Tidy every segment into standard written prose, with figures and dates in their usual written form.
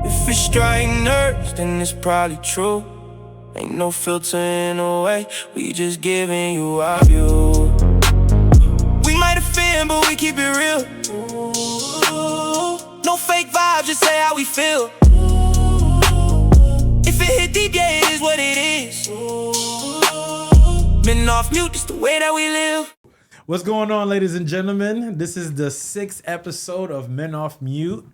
If it's striking nerves, then it's probably true. Ain't no filter in a way, we just giving you our view. We might offend, but we keep it real. No fake vibes, just say how we feel. If it hit deep, yeah, it is what it is. Men off mute, just the way that we live. What's going on, ladies and gentlemen? This is the 6th episode of Men Off Mute.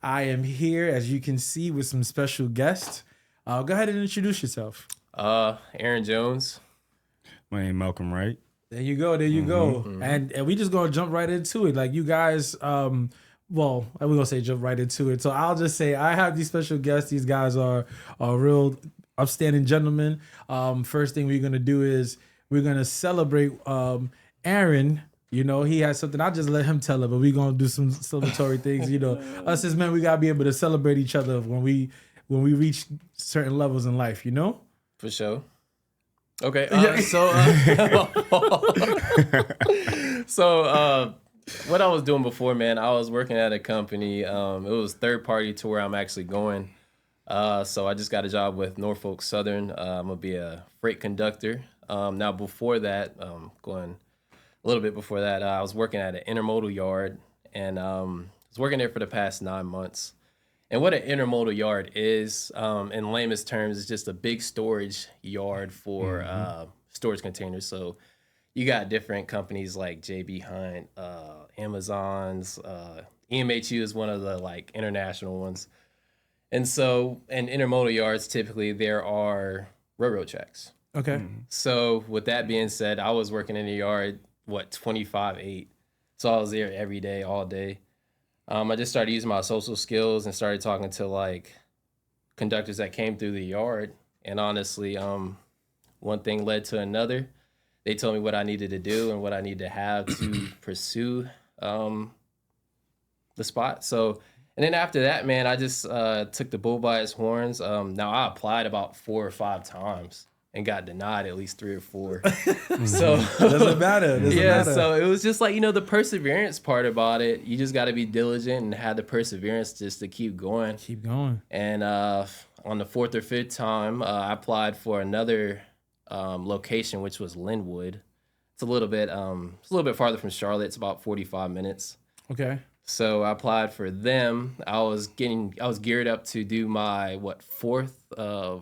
I am here, as you can see, with some special guests. Go ahead and introduce yourself. Aaron Jones. My name Malcolm Wright. There you go. Mm-hmm. And we just gonna jump right into it. Like you guys, well, we're gonna say jump right into it. So I'll just say I have these special guests. These guys are real upstanding gentlemen. First thing we're gonna do is we're gonna celebrate Aaron. You know, he has something. I'll just let him tell it, but we're gonna do some celebratory things. You know, us as men, we gotta be able to celebrate each other when we reach certain levels in life. You know, For sure. Okay. So what I was doing before, man, I was working at a company. It was third party to where I'm actually going. So I just got a job with Norfolk Southern. I'm gonna be a freight conductor. Now before that, going a little bit before that, I was working at an intermodal yard, and was working there for the past 9 months. And what an intermodal yard is, in layman's terms, is just a big storage yard for storage containers. So you got different companies like J.B. Hunt, Amazon's, EMHU is one of the like international ones. And so in intermodal yards, typically there are railroad tracks. okay. So with that being said, I was working in the yard, 25/8. So I was there every day, all day. I just started using my social skills and started talking to like conductors that came through the yard. And honestly, one thing led to another. They told me what I needed to do and what I need to have to pursue the spot. So, and then after that, man, I just took the bull by its horns. Now I applied about 4 or 5 times and got denied at least 3 or 4. So Doesn't matter. so it was just like, the perseverance part about it. You just got to be diligent and have the perseverance just to keep going. Keep going. And on the 4th or 5th time, I applied for another location, which was Linwood. It's a little bit farther from Charlotte. It's about 45 minutes. Okay. So I applied for them. I was geared up to do my 4th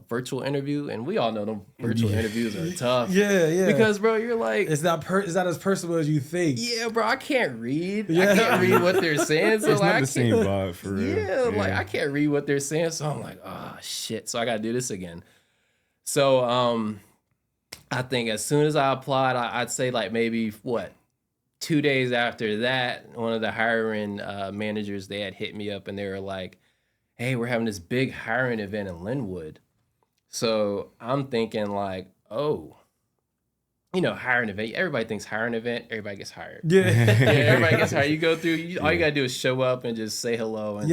virtual interview, and we all know them virtual interviews are tough. Yeah. Because bro, you're like, it's not as personal as you think. yeah, bro, I can't read. Yeah. I can't read what they're saying. So It's like, not the same vibe for real. yeah, like I can't read what they're saying. So I'm like, oh shit. So I gotta do this again. So I think as soon as I applied, I'd say like maybe 2 days after that, one of the hiring managers, they had hit me up and they were like, hey, we're having this big hiring event in Linwood. So I'm thinking like, oh, hiring event. Everybody thinks hiring event, everybody gets hired. Yeah. Everybody gets hired. You go through, all you got to do is show up and just say hello and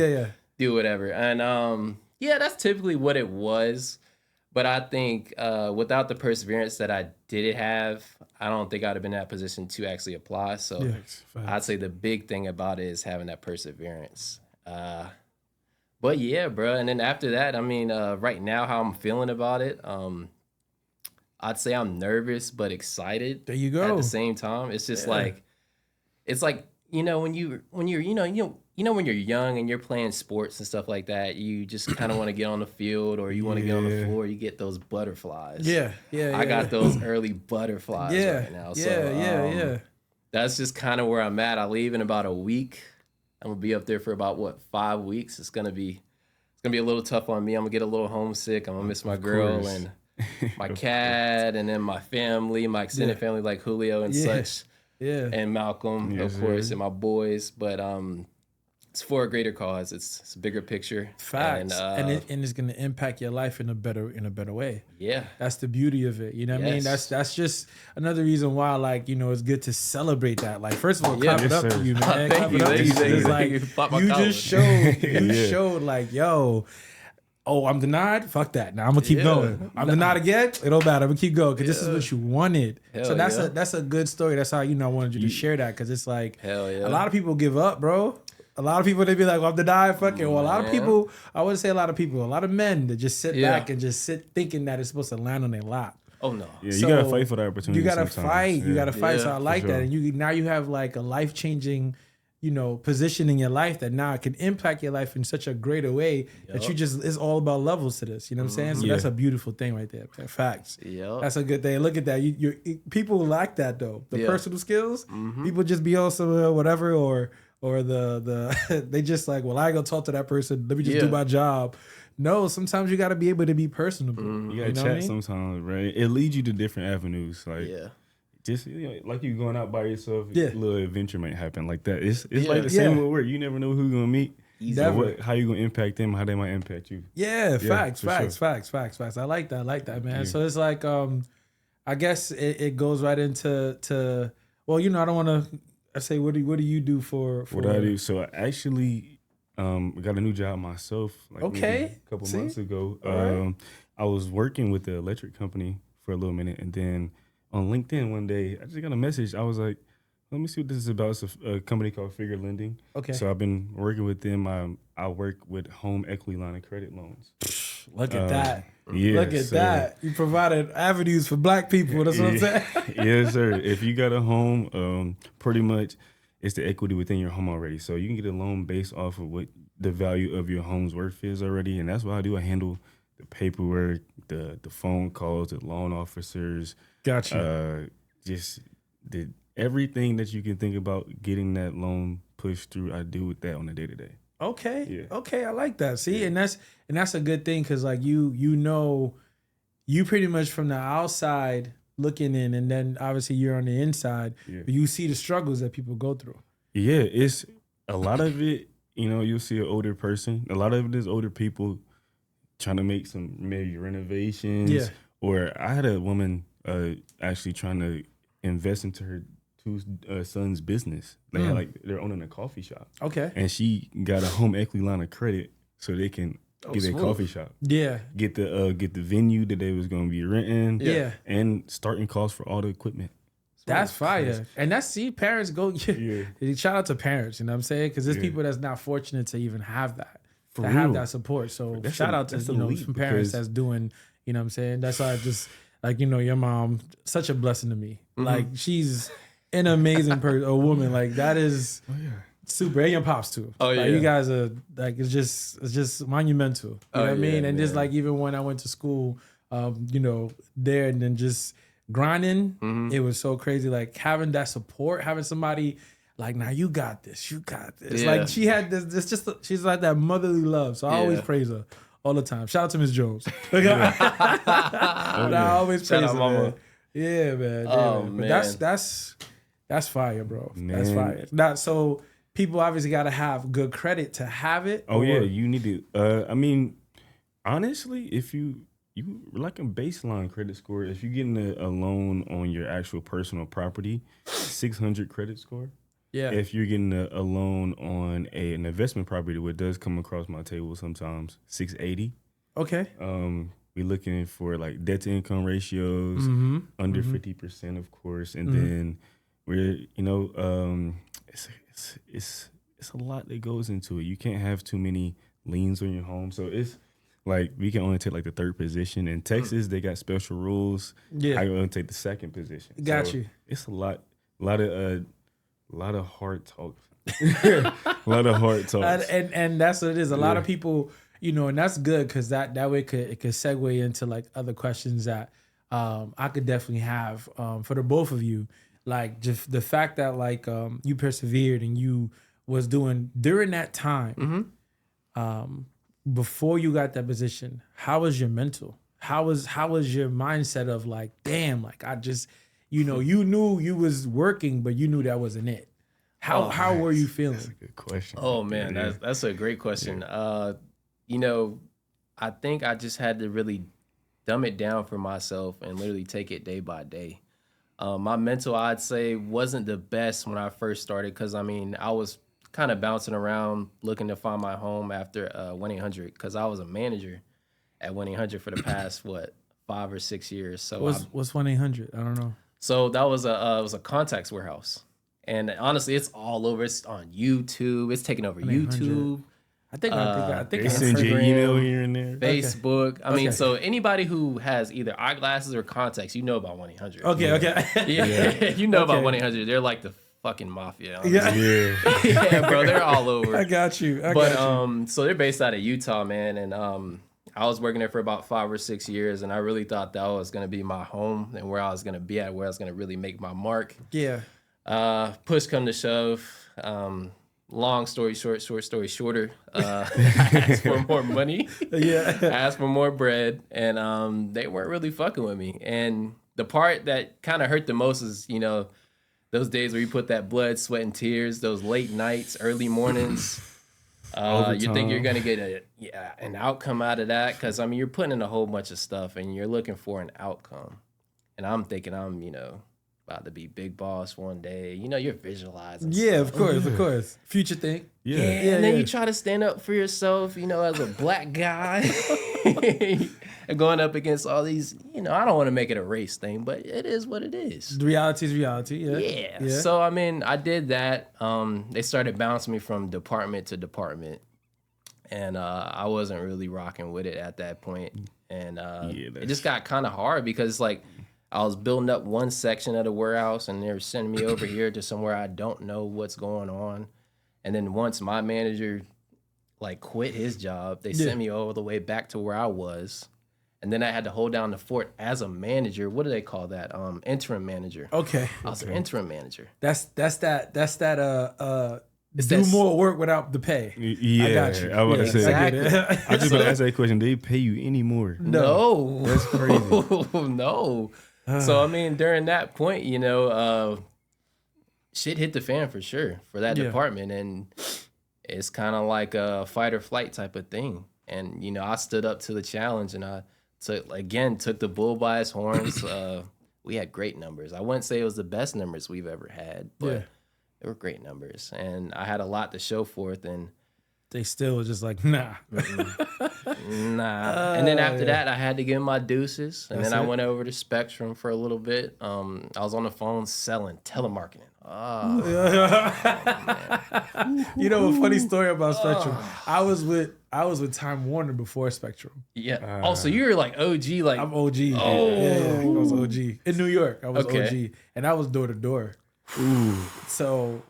do whatever. And that's typically what it was. But I think without the perseverance that I did have, I don't think I'd have been in that position to actually apply. So I'd say the big thing about it is having that perseverance. But yeah, bro. And then after that, I mean, right now, how I'm feeling about it, I'd say I'm nervous but excited. There you go. At the same time, it's just like, it's like when you're when you're young and you're playing sports and stuff like that, you just kind of want to get on the field or you want to get on the floor. You get those butterflies. Yeah. I got those early butterflies right now. So that's just kind of where I'm at. I leave in about a week. I'm gonna be up there for about 5 weeks. It's gonna be a little tough on me. I'm gonna get a little homesick. I'm gonna miss my girl and my cat, and then my family, my extended family like Julio and such. Yeah. And Malcolm, of course, and my boys. But it's for a greater cause. It's a bigger picture. Facts. And it's gonna impact your life in a better way. Yeah. That's the beauty of it. You know what I mean? That's just another reason why, like, it's good to celebrate that. Like, first of all, clap it up to you, man. Thank you. It's like you just showed like, yo, oh, I'm denied? Fuck that. Now I'm gonna keep going. I'm denied again? It don't matter. I'm gonna keep going because this is what you wanted. So that's a good story. That's how I wanted you to share that, because it's like a lot of people give up, bro. A lot of people, they be like, well, I'm denying fucking. Well, a lot of people, I wouldn't say a lot of people, a lot of men that just sit back and just sit thinking that it's supposed to land on their lap. Oh no. Yeah, So you gotta fight for that opportunity. You gotta sometimes. fight. You gotta fight. So Yeah, I like for that. sure. And now you have like a life changing, position in your life that now it can impact your life in such a greater way that you just, it's all about levels to this. You know what I'm saying? So that's a beautiful thing right there. Facts. Yep. That's a good thing. Look at that. People lack that though. The personal skills. People just be on some whatever or the they just like, well, I ain't gonna talk to that person. Let me just do my job. No, sometimes you got to be able to be personable. You gotta chat sometimes, right? It leads you to different avenues. Like, Yeah. just like you going out by yourself, Yeah. a little adventure might happen like that. It's like the same with work. You never know who you're gonna meet. How you gonna impact them, how they might impact you. Yeah, facts. for I like that, man. So it's like, I guess it goes right into well, I don't want to. I say, what do you do for What I do? So I actually got a new job myself. Like maybe a couple months ago. Right. I was working with the electric company for a little minute, and then on LinkedIn one day, I just got a message. I was like, let me see what this is about. It's a company called Figure Lending. Okay. So I've been working with them. I work with home equity line of credit loans. Look at that. Yeah, Look at that. You provided avenues for black people. That's what I'm saying. Yes, sir. If you got a home, pretty much it's the equity within your home already. So you can get a loan based off of what the value of your home's worth is already. And that's what I do. I handle the paperwork, the phone calls, the loan officers. Gotcha. Just everything that you can think about getting that loan pushed through, I do with that on a day-to-day. Okay. Yeah. Okay, I like that. See, and that's a good thing because like you pretty much from the outside looking in, and then obviously you're on the inside. Yeah. But you see the struggles that people go through. Yeah, it's a lot of it. You'll see an older person. A lot of it is older people trying to make some maybe renovations. Yeah. Or I had a woman actually trying to invest into her two sons' business. They had they're owning a coffee shop. Okay. And she got a home equity line of credit so they can get a coffee shop. Yeah. Get the venue that they was gonna be renting. Yeah. And starting costs for all the equipment. That's fire. And parents go, Yeah. shout out to parents, you know what I'm saying? Because there's people that's not fortunate to even have that, have that support. So shout out to, some parents that's doing, you know what I'm saying? That's why I just, like, your mom, such a blessing to me. Like, she's an amazing a woman. Like, that is super. And your pops, too. Oh, yeah. Like, you guys are, like, it's just monumental. You know what I mean? And just, like, even when I went to school, there and then just grinding, it was so crazy. Like having that support, having somebody like, now you got this, Yeah. Like she had this. It's just she's like that motherly love. So I always praise her all the time. Shout out to Miss Jones. I always praise her, Mama. man. Yeah, man. Yeah, Oh, man. man. But that's fire, bro. That's Man. fire. Not so people obviously got to have good credit to have it. Oh yeah, you need to. I mean, honestly, if you like a baseline credit score, if you're getting a loan on your actual personal property, 600 credit score. Yeah. If you're getting a loan on an investment property, what does come across my table sometimes, 680. Okay. We're looking for like debt to income ratios under 50%, of course, and then we're it's a lot that goes into it. You can't have too many liens on your home, so it's like we can only take like the third position. In Texas, they got special rules. Yeah. I can only take the second position. Got So you. It's a lot of hard talk. A lot of hard talks. And that's what it is. A lot of people, and that's good because that way it could segue into like other questions that I could definitely have for the both of you. Like just the fact that like you persevered and you was doing during that time, before you got that position, how was your mental? How was your mindset of like, damn, like I just, you knew you was working, but you knew that wasn't it. How were you feeling? That's a good question. Oh man, that's a great question. I think I just had to really dumb it down for myself and literally take it day by day. My mental, I'd say, wasn't the best when I first started because I was kind of bouncing around looking to find my home after 1-800 because I was a manager at 1-800 for the past 5 or 6 years. So What's 1-800? I don't know. So that was it was a contacts warehouse. And honestly, it's all over. It's on YouTube. It's taking over 1-800. YouTube. I think I They send you an email here and there. Facebook. I mean, Okay. so anybody who has either eyeglasses or contacts, you know about 1-800. Okay. Yeah, you know about Okay. 1-800. They're like the fucking mafia. Yeah. Yeah. Yeah, bro, they're all over. I got you. So they're based out of Utah, man, and I was working there for about 5 or 6 years, and I really thought that was gonna be my home and where I was gonna be at, where I was gonna really make my mark. Yeah. Push come to shove. Long story short, short story shorter. Asked for more money. Yeah. Asked for more bread, and they weren't really fucking with me. And the part that kind of hurt the most is, you know, those days where you put that blood, sweat, and tears, those late nights, early mornings. You think you're gonna get an outcome out of that, because I mean you're putting in a whole bunch of stuff and you're looking for an outcome. And I'm thinking I'm, you know, about to be big boss one day. You know, you're visualizing. Yeah, stuff. of course. Future thing. Yeah. And then yeah. you try to stand up for yourself, you know, as a black guy. And going up against all these, you know, I don't want to make it a race thing, but it is what it is. The reality is reality. Yeah. Yeah. So, I mean, I did that. They started bouncing me from department to department. And I wasn't really rocking with it at that point. And it just got kind of hard because, like, I was building up one section of the warehouse and they were sending me over here to somewhere I don't know what's going on. And then once my manager like quit his job, they sent me all the way back to where I was. And then I had to hold down the fort as a manager. What do they call that? Interim manager. Okay. I was an interim manager. That's that It's do that- more work without the pay. Yeah. I got you. I was about to say. I get it. I just about to ask that question. They pay you any more? No. That's crazy. No. So, I mean, during that point, you know, shit hit the fan for sure for that department. And it's kind of like a fight or flight type of thing. And, you know, I stood up to the challenge and I took the bull by his horns. We had great numbers. I wouldn't say it was the best numbers we've ever had, but they were great numbers. And I had a lot to show forth. And They still was just like, nah. nah. And then after that, I had to give my deuces. And then I went over to Spectrum for a little bit. I was on the phone selling telemarketing. You know a funny story about Spectrum? I was with Time Warner before Spectrum. Yeah. So you were like OG, like I'm OG. Yeah, I was OG. In New York, I was Okay. OG. And I was door to door. So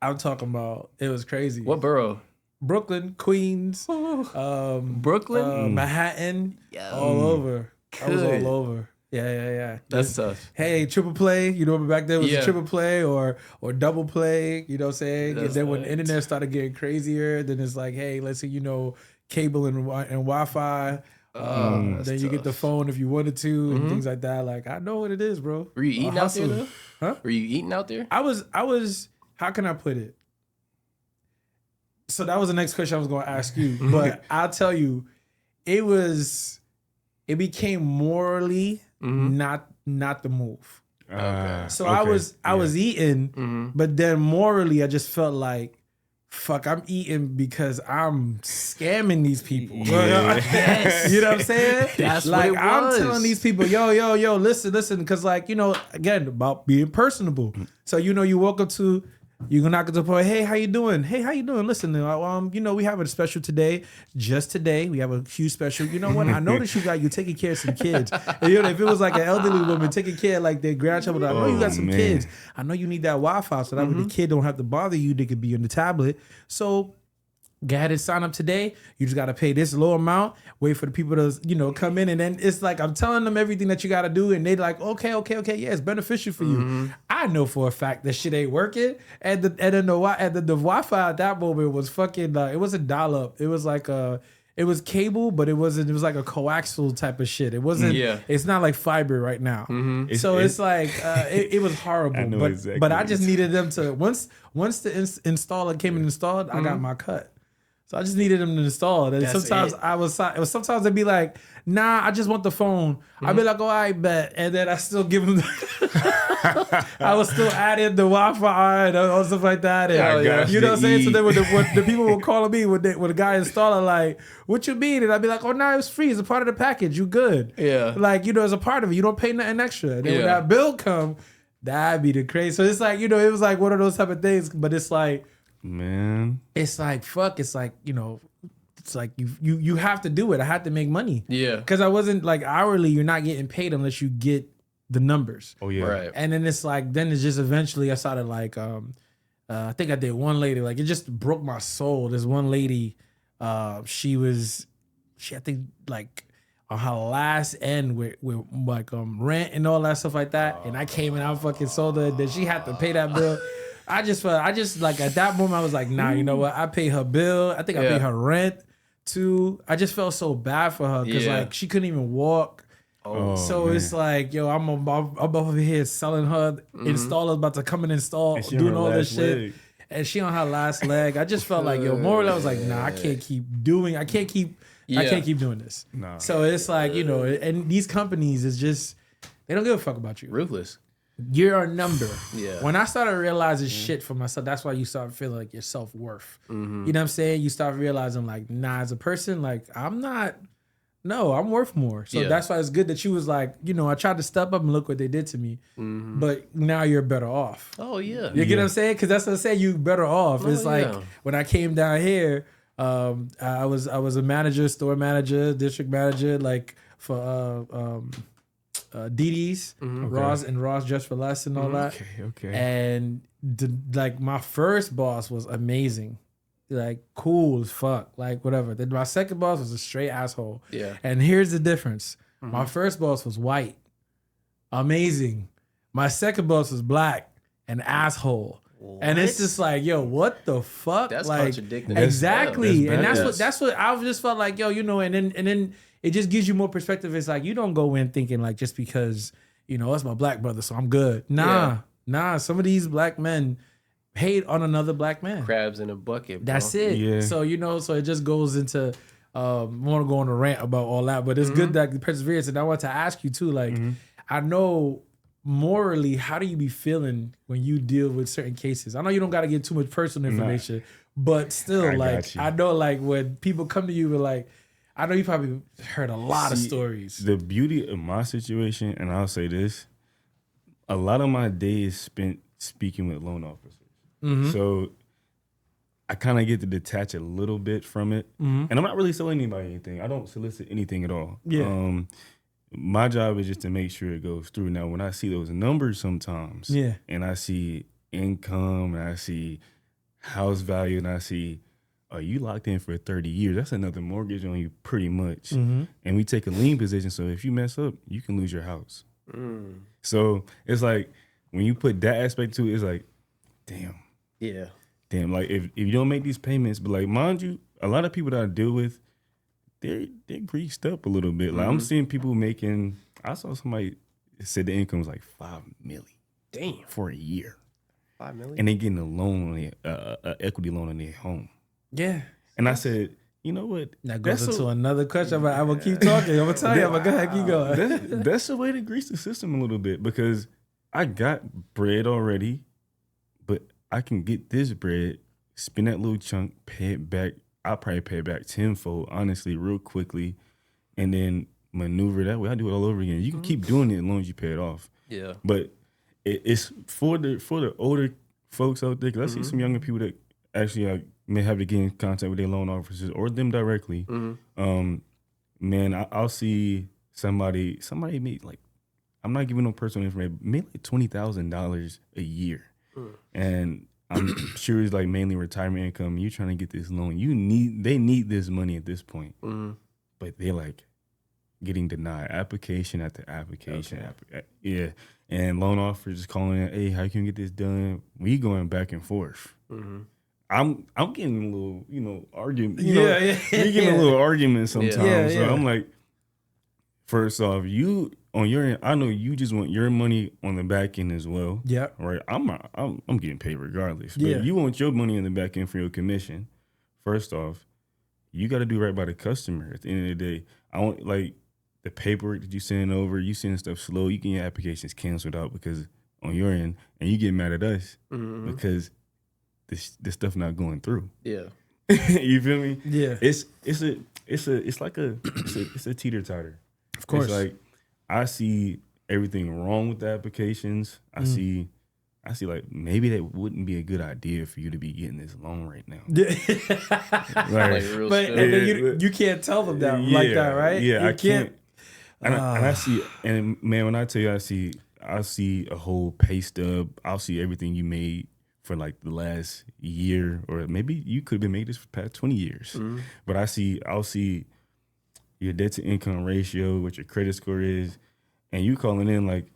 I'm talking about, it was crazy. what borough? Brooklyn, Queens, Brooklyn? Manhattan, all over. I was Good. all over. Yeah. That's tough. Hey, triple play, you know, back then it was Yeah. a triple play or double play, you know what I'm saying? That's And then when the right. internet started getting crazier, then it's like, hey, let's say, you know, cable and Wi-Fi. That's Then you get the tough. phone if you wanted to and things like that. Like, I know what it is, bro. Were you eating out there Hustle. though? Huh? Were you eating out there? I was, how can I put it? So that was the next question I was going to ask you. But I'll tell you, it became morally not the move. So I was eating, but then morally I just felt like, fuck, I'm eating because I'm scamming these people. Yes. You know what I'm saying? That's like what it I'm was. telling these people, yo, listen, because like, you know, again, about being personable. So, you know, you walk up to, you can knock at the point, hey, how you doing? Hey, how you doing? Listen, you know, we have a special today. Just today, we have a huge special. You know what? I noticed you're taking care of some kids. And, you know, if it was like an elderly woman taking care of like their grandchild, I know you got some man. kids. I know you need that Wi-Fi so that when the kid don't have to bother you, they could be on the tablet. So go ahead and sign up today. You just got to pay this low amount, wait for the people to, you know, come in. And then it's like, I'm telling them everything that you got to do. And they like, okay. Yeah, it's beneficial for you. I know for a fact that shit ain't working. And the Wi-Fi at that moment was fucking, it wasn't dial up. It was like it was cable, but it was like a coaxial type of shit. It wasn't, it's not like fiber right now. So it's like, it was horrible. I know but exactly I what just you're needed them to, once the installer came and installed, I got my cut. So I just needed them to install it. And That's sometimes sometimes they'd be like, nah, I just want the phone. I'd be like, oh, I bet. And then I still give them I was still adding the Wi-Fi and all stuff like that. And, I got you know what I'm saying? So eat. then when the people were calling me, when the guy installer like, what you mean? And I'd be like, oh, no, it was free. It's a part of the package. You good. Yeah. Like, you know, it's a part of it. You don't pay nothing extra. And then when Yeah. that bill come, That'd be the crazy. So it's like, it was like one of those type of things, but it's like, Man, it's like, fuck, it's like, it's like you have to do it. I had to make money. Yeah. Because I wasn't like hourly, you're not getting paid unless you get the numbers. oh yeah, Right. And then it's like, then it's just eventually I started like, I think I did one lady, like it just broke my soul. This one lady, she I think like on her last end with like rent and all that stuff like that. And I came and I fucking sold her. Then she had to pay that bill. I just like at that moment I was like, nah, you know what? I paid her bill. I think I paid her rent too. I just felt so bad for her because like she couldn't even walk. Oh, So man. it's like, yo, I'm over here selling her installers about to come and install, And she on doing her all this last shit. leg. And she on her last leg. I just felt like, yo, more I was like, nah, I can't keep doing this. Nah. So it's like, and these companies is just, they don't give a fuck about you. Ruthless. You're a number. Yeah. When I started realizing shit for myself, that's why you start feeling like your self-worth. You know what I'm saying? You start realizing like, nah, as a person, like I'm worth more. So Yeah. that's why it's good that you was like, I tried to step up and look what they did to me. But now you're better off. Oh yeah. You get what I'm saying? Because that's what I say. You better off. It's like yeah. when I came down here, I was a manager, store manager, district manager, like for DD's, Ross Just for Less and all that. Okay. And like my first boss was amazing, like cool as fuck, like whatever. Then my second boss was a straight asshole. Yeah. And here's the difference: my first boss was white, amazing. My second boss was black, an asshole. And it's just like, yo, what the fuck? That's like, contradicting. exactly. That's And bad. that's what I just felt like, yo, and then it just gives you more perspective. It's like you don't go in thinking like just because, that's my black brother, so I'm good. Nah. Some of these black men hate on another black man. Crabs in a bucket. Bro. That's it. Yeah. So so it just goes into want to go on a rant about all that, but it's good that the perseverance. And I want to ask you too, like I know morally, how do you be feeling when you deal with certain cases? I know you don't got to get too much personal information, but still, I like got you. I know, like when people come to you with like, I know you probably heard a lot of stories. The beauty of my situation, and I'll say this, a lot of my day is spent speaking with loan officers. So I kind of get to detach a little bit from it. And I'm not really selling anybody anything. I don't solicit anything at all. Yeah. My job is just to make sure it goes through. Now, when I see those numbers sometimes, and I see income, and I see house value, and I see, you locked in for 30 years, that's another mortgage on you pretty much. And we take a lien position, so if you mess up, you can lose your house. So it's like, when you put that aspect to it, it's like, damn, like if you don't make these payments, but like, mind you, a lot of people that I deal with, they're greased up a little bit. Like I'm seeing people making, I saw somebody said the income was like $5 million. Damn. For a year. $5 million. And they getting a loan on their, equity loan on their home. Yeah. And I said, you know what? That goes That's into a- another question, but I'm gonna keep talking. I'm gonna tell you. I'm gonna go ahead, keep going. That's a way to grease the system a little bit, because I got bread already, but I can get this bread, spin that little chunk, pay it back. I'll probably pay it back tenfold, honestly, real quickly, and then maneuver that way. I do it all over again. You can keep doing it as long as you pay it off. Yeah. But it's for the older folks out there, because I see some younger people that actually may have to get in contact with their loan officers or them directly. Man, I'll see somebody made like, I'm not giving no personal information, made like $20,000 a year, and I'm sure it's like mainly retirement income. You trying to get this loan, they need this money at this point, but they're like getting denied application after application. Yeah, and loan officers just calling in, hey, how can you get this done? We going back and forth. I'm getting a little, argument. We getting a little argument sometimes. So I'm like, first off, you on your end, I know you just want your money on the back end as well. Yeah. Right. I'm getting paid regardless. But Yeah. you want your money in the back end for your commission. First off, you got to do right by the customer. At the end of the day, I want like the paperwork that you send over. You send stuff slow. You get your applications canceled out because on your end, and you get mad at us because this stuff not going through. Yeah. You feel me? Yeah. It's a teeter totter. Of course. It's like I see everything wrong with the applications. I see like maybe that wouldn't be a good idea for you to be getting this loan right now. Like real But shit. and then you can't tell them that like that, right? Yeah, you I can't. And I see, and man, when I tell you, I see a whole pay stub. I'll see everything you made for like the last year, or maybe you could have been making this for the past 20 years. But I'll see your debt to income ratio, what your credit score is, and you calling in like,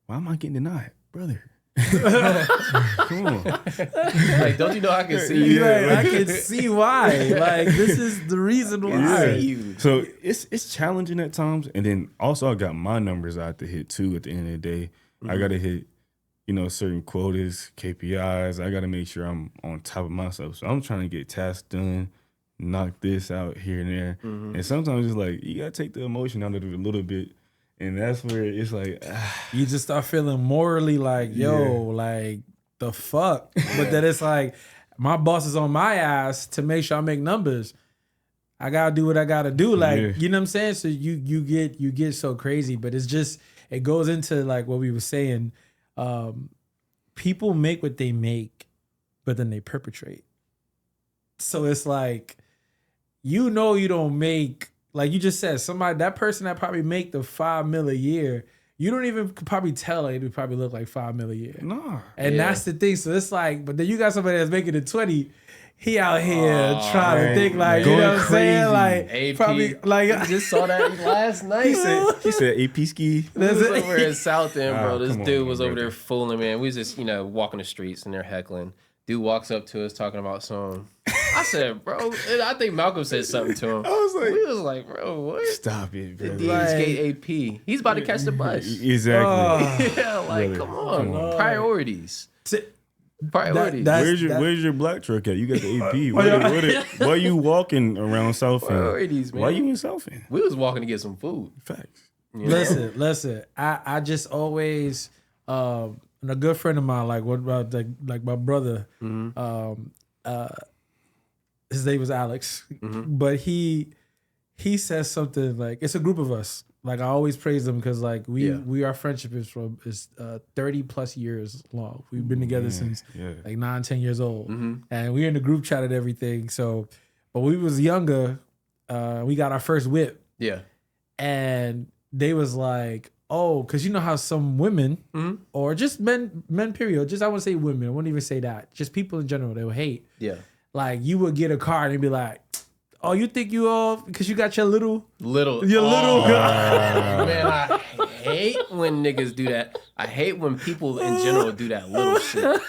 why am I getting denied, brother? Come on. Like, don't you know I can see you? I can see why. Like, this is the reason why. You. So it's challenging at times, and then also I got my numbers I have to hit too. At the end of the day, I got to hit, certain quotas, KPIs. I got to make sure I'm on top of myself. So I'm trying to get tasks done, knock this out here and there, and sometimes it's like you got to take the emotion out of it a little bit. And that's where it's like You just start feeling morally like, like the fuck. But then it's like my boss is on my ass to make sure I make numbers. I gotta do what I gotta do. Like, you know what I'm saying? So you get so crazy, but it's just it goes into like what we were saying. People make what they make, but then they perpetrate. So it's like, you don't make. Like you just said, that person that probably make the $5 million a year, you don't even probably tell it would probably look like $5 million a year. no. And that's the thing. So it's like, but then you got somebody that's making it 20. He out here trying to think like, you know what I'm saying? Like, AP, probably like I just saw that last night. He said AP ski. We was over in South End, bro. This come on, dude was over brother. there fooling, man. We was just, walking the streets and they're heckling. Dude walks up to us talking about some. I said, bro, and I think Malcolm said something to him. We was like, bro, what? Stop it, bro. He's AP. He's about to catch the bus. Exactly. Yeah, like, Brother, come on. come on. Priorities. Priorities. Where's your black truck at? You got the AP. Why you walking around South End? Priorities, man. Why you in South End? We was walking to get some food. Facts. Listen. I just always and a good friend of mine, like my brother, his name was Alex, but he says something like, it's a group of us. Like I always praise them because like our friendship is 30 plus years long. We've been together since like 9, 10 years old, and we're in the group chat and everything. So, but we was younger, we got our first whip. Yeah. And they was like, oh, because you know how some women or just men period, just I wouldn't say women, I wouldn't even say that, just people in general, they would hate. Yeah. Like you would get a car and they'd be like, oh, you think you all because you got your little Man, I hate when niggas do that. I hate when people in general do that little shit.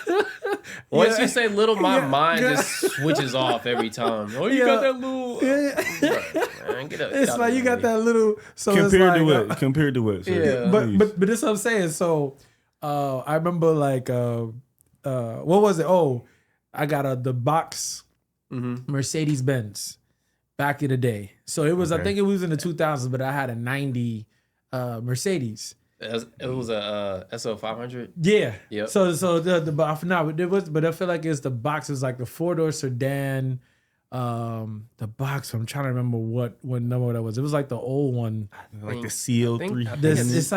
Once you say little, my mind just switches off every time. Oh, you got that little. Man, get it's like you got that little. So Compared it's like, to what? Compared to what? Sir? Yeah. But this is what I'm saying. So I remember like what was it? Oh, I got the box Mercedes Benz back in the day. So it was I think it was in the 2000s, but I had a 90 Mercedes. It was a SL 500. Yeah. Yep. So but I feel like it's the box. It was like the 4-door sedan. The box. I'm trying to remember what number that was. It was like the old one. Like the CO3. It's